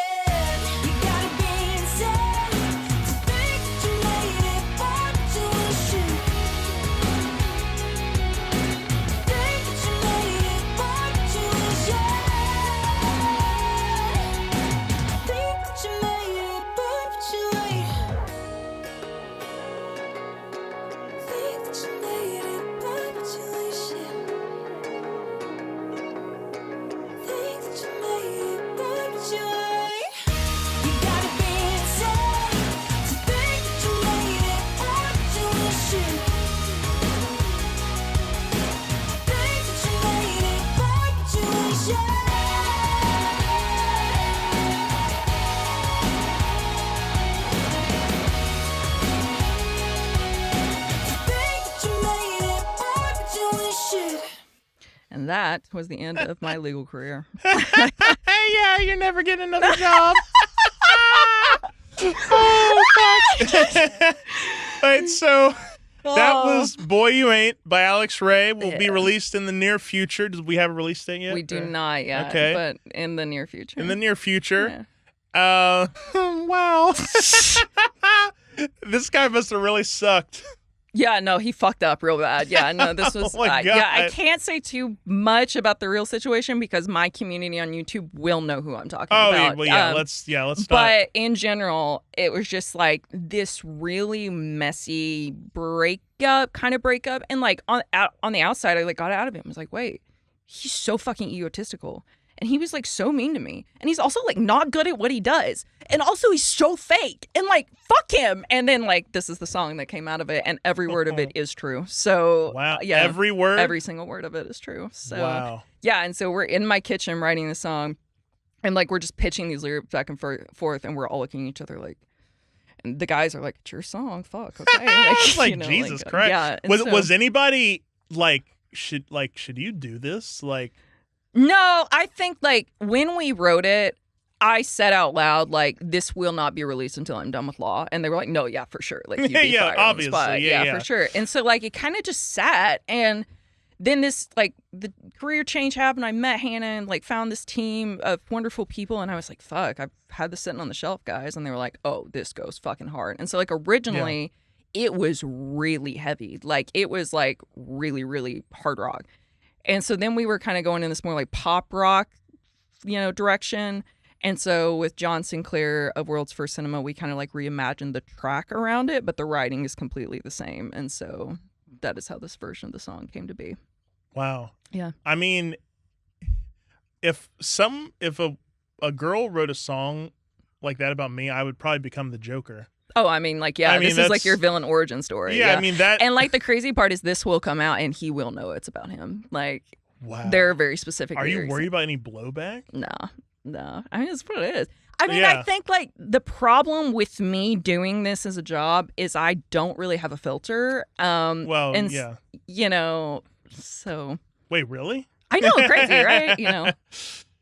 And that was the end of my legal career. Yeah, you're never getting another job. Oh, fuck. All right, so that was Boy You Ain't by Alex Ray. Will be released in the near future. Do we have a release date yet? We do not yet, Okay. but in the near future. In the near future. Yeah. Wow. This guy must have really sucked. Yeah, no, he fucked up real bad. Yeah, no, this was. Oh my God. Yeah, I can't say too much about the real situation because my community on YouTube will know who I'm talking about. Well, let's stop. But in general, it was just like this really messy breakup, and like on the outside, I like got out of it and was like, wait, he's so fucking egotistical. And he was like so mean to me. And he's also like not good at what he does. And also he's so fake. And like, fuck him. And then like, this is the song that came out of it. And every word of it is true. So wow. Yeah. Every word? Every single word of it is true. So wow. Yeah. And so we're in my kitchen writing the song. And like, we're just pitching these lyrics back and forth. And we're all looking at each other like, and the guys are like, it's your song. Fuck. Okay. Like, you know, Jesus Christ. Yeah. Was anybody like, should you do this? Like, no, I think like when we wrote it, I said out loud like this will not be released until I'm done with law, and they were like, "No, yeah, for sure." Like, you'd be yeah, fired on the obviously, spot. yeah, for sure. And so like it kind of just sat, and then this like the career change happened. I met Hannah and like found this team of wonderful people, and I was like, "Fuck, I've had this sitting on the shelf, guys," and they were like, "Oh, this goes fucking hard." And so like originally, it was really heavy, like it was like really, really hard rock. And so then we were kind of going in this more like pop rock, direction. And so with John Sinclair of World's First Cinema, we kind of like reimagined the track around it, but the writing is completely the same. And so that is how this version of the song came to be. wow. Yeah. I mean, if a girl wrote a song like that about me, I would probably become the Joker. Oh, I mean, like, yeah, this is like your villain origin story. Yeah, I mean that. And like the crazy part is this will come out and he will know it's about him. Like, wow. there are very specific Are lyrics. you worried about any blowback? No. I mean, it's what it is. I mean, Yeah. I think like the problem with me doing this as a job is I don't really have a filter. Well, and yeah. So. Wait, really? I know, crazy, right?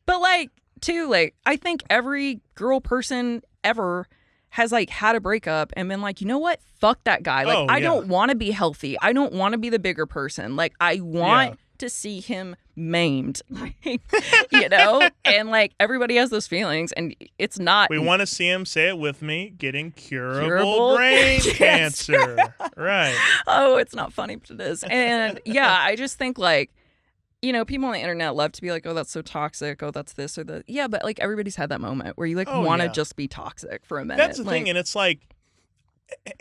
But like, too, like, I think every girl person ever has like had a breakup and been like, you know what? Fuck that guy. Like, I don't want to be healthy. I don't want to be the bigger person. Like, I want to see him maimed, like, and like everybody has those feelings and it's not. We want to see him, say it with me, getting curable brain cancer. Right. Oh, it's not funny, but it is. And yeah, I just think like, people on the internet love to be like, oh, that's so toxic. Oh, that's this or that. Yeah, but like everybody's had that moment where you like want to just be toxic for a minute. That's the thing. And it's like,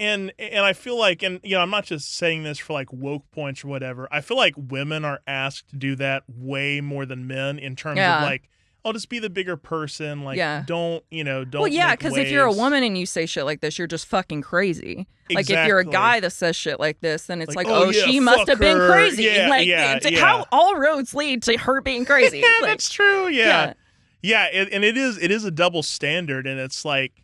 and I feel like, and I'm not just saying this for like woke points or whatever. I feel like women are asked to do that way more than men in terms of like, I'll just be the bigger person. Like, don't. Well, yeah, because if you're a woman and you say shit like this, you're just fucking crazy. Exactly. Like, if you're a guy that says shit like this, then it's like, oh, she yeah, must have been her. crazy. Yeah, How all roads lead to her being crazy. Yeah, like, that's true. Yeah. And it is a double standard, and it's like,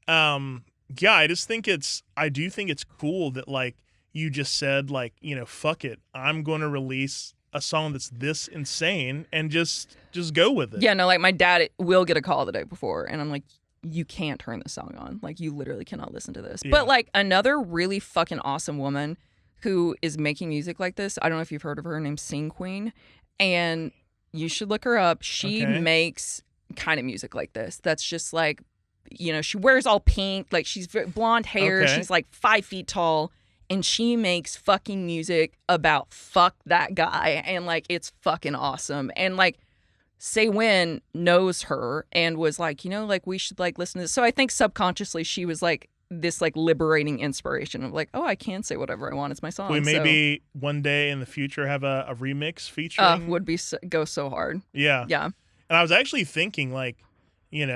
I do think it's cool that like you just said like, fuck it, I'm going to release a song that's this insane and just go with it. Yeah, no, like my dad will get a call the day before and I'm like, you can't turn this song on. Like, you literally cannot listen to this. Yeah. But like another really fucking awesome woman who is making music like this, I don't know if you've heard of her, named Sing Queen, and you should look her up. She makes kind of music like this. That's just like, she wears all pink, like she's blonde hair. She's like 5 feet tall. And she makes fucking music about fuck that guy. And like, it's fucking awesome. And like, Say When knows her and was like, like we should like listen to this. So I think subconsciously she was like this like liberating inspiration of like, oh, I can say whatever I want. It's my song. We maybe one day in the future have a remix featuring. Would be go so hard. Yeah. Yeah. And I was actually thinking like, I don't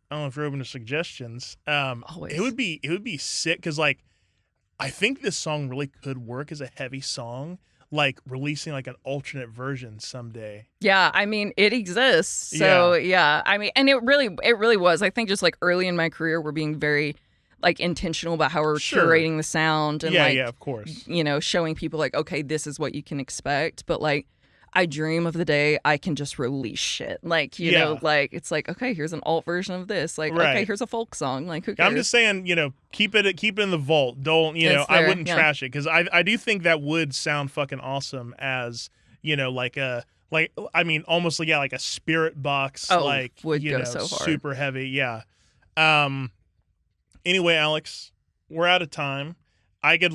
know if you're open to suggestions. Always. It would be sick because like, I think this song really could work as a heavy song, like releasing like an alternate version someday. Yeah, I mean, it exists. So yeah, I mean, and it really was. I think just like early in my career, we're being very like intentional about how we're curating the sound and like, of course, showing people like, okay, this is what you can expect. But like, I dream of the day I can just release shit. Like, you know, like it's like, okay, here's an alt version of this. Like, okay, here's a folk song. Like, who cares? I'm just saying, you know, keep it in the vault. Don't, you know, I wouldn't trash it, because I do think that would sound fucking awesome as, you know, like I mean, almost like a spirit box, would you go know, so hard. super heavy. Yeah. Anyway, Alex, we're out of time. I could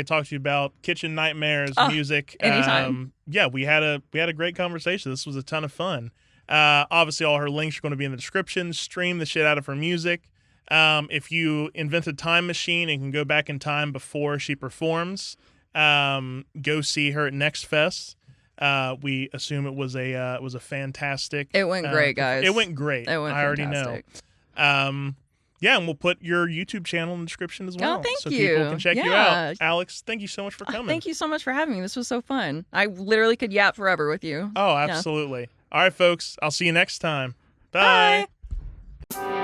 talk to you about kitchen nightmares, music. Anytime. Yeah, we had a great conversation. This was a ton of fun. Obviously, all her links are going to be in the description. Stream the shit out of her music. If you invent a time machine and can go back in time before she performs, go see her at Next Fest. We assume it was a fantastic. It went great, guys. It went great. It went I fantastic. already know. Yeah, and we'll put your YouTube channel in the description as well. Oh, thank so you. people can check you out. Alex, thank you so much for coming. Thank you so much for having me. This was so fun. I literally could yap forever with you. Oh, absolutely. Yeah. All right, folks. I'll see you next time. Bye. Bye.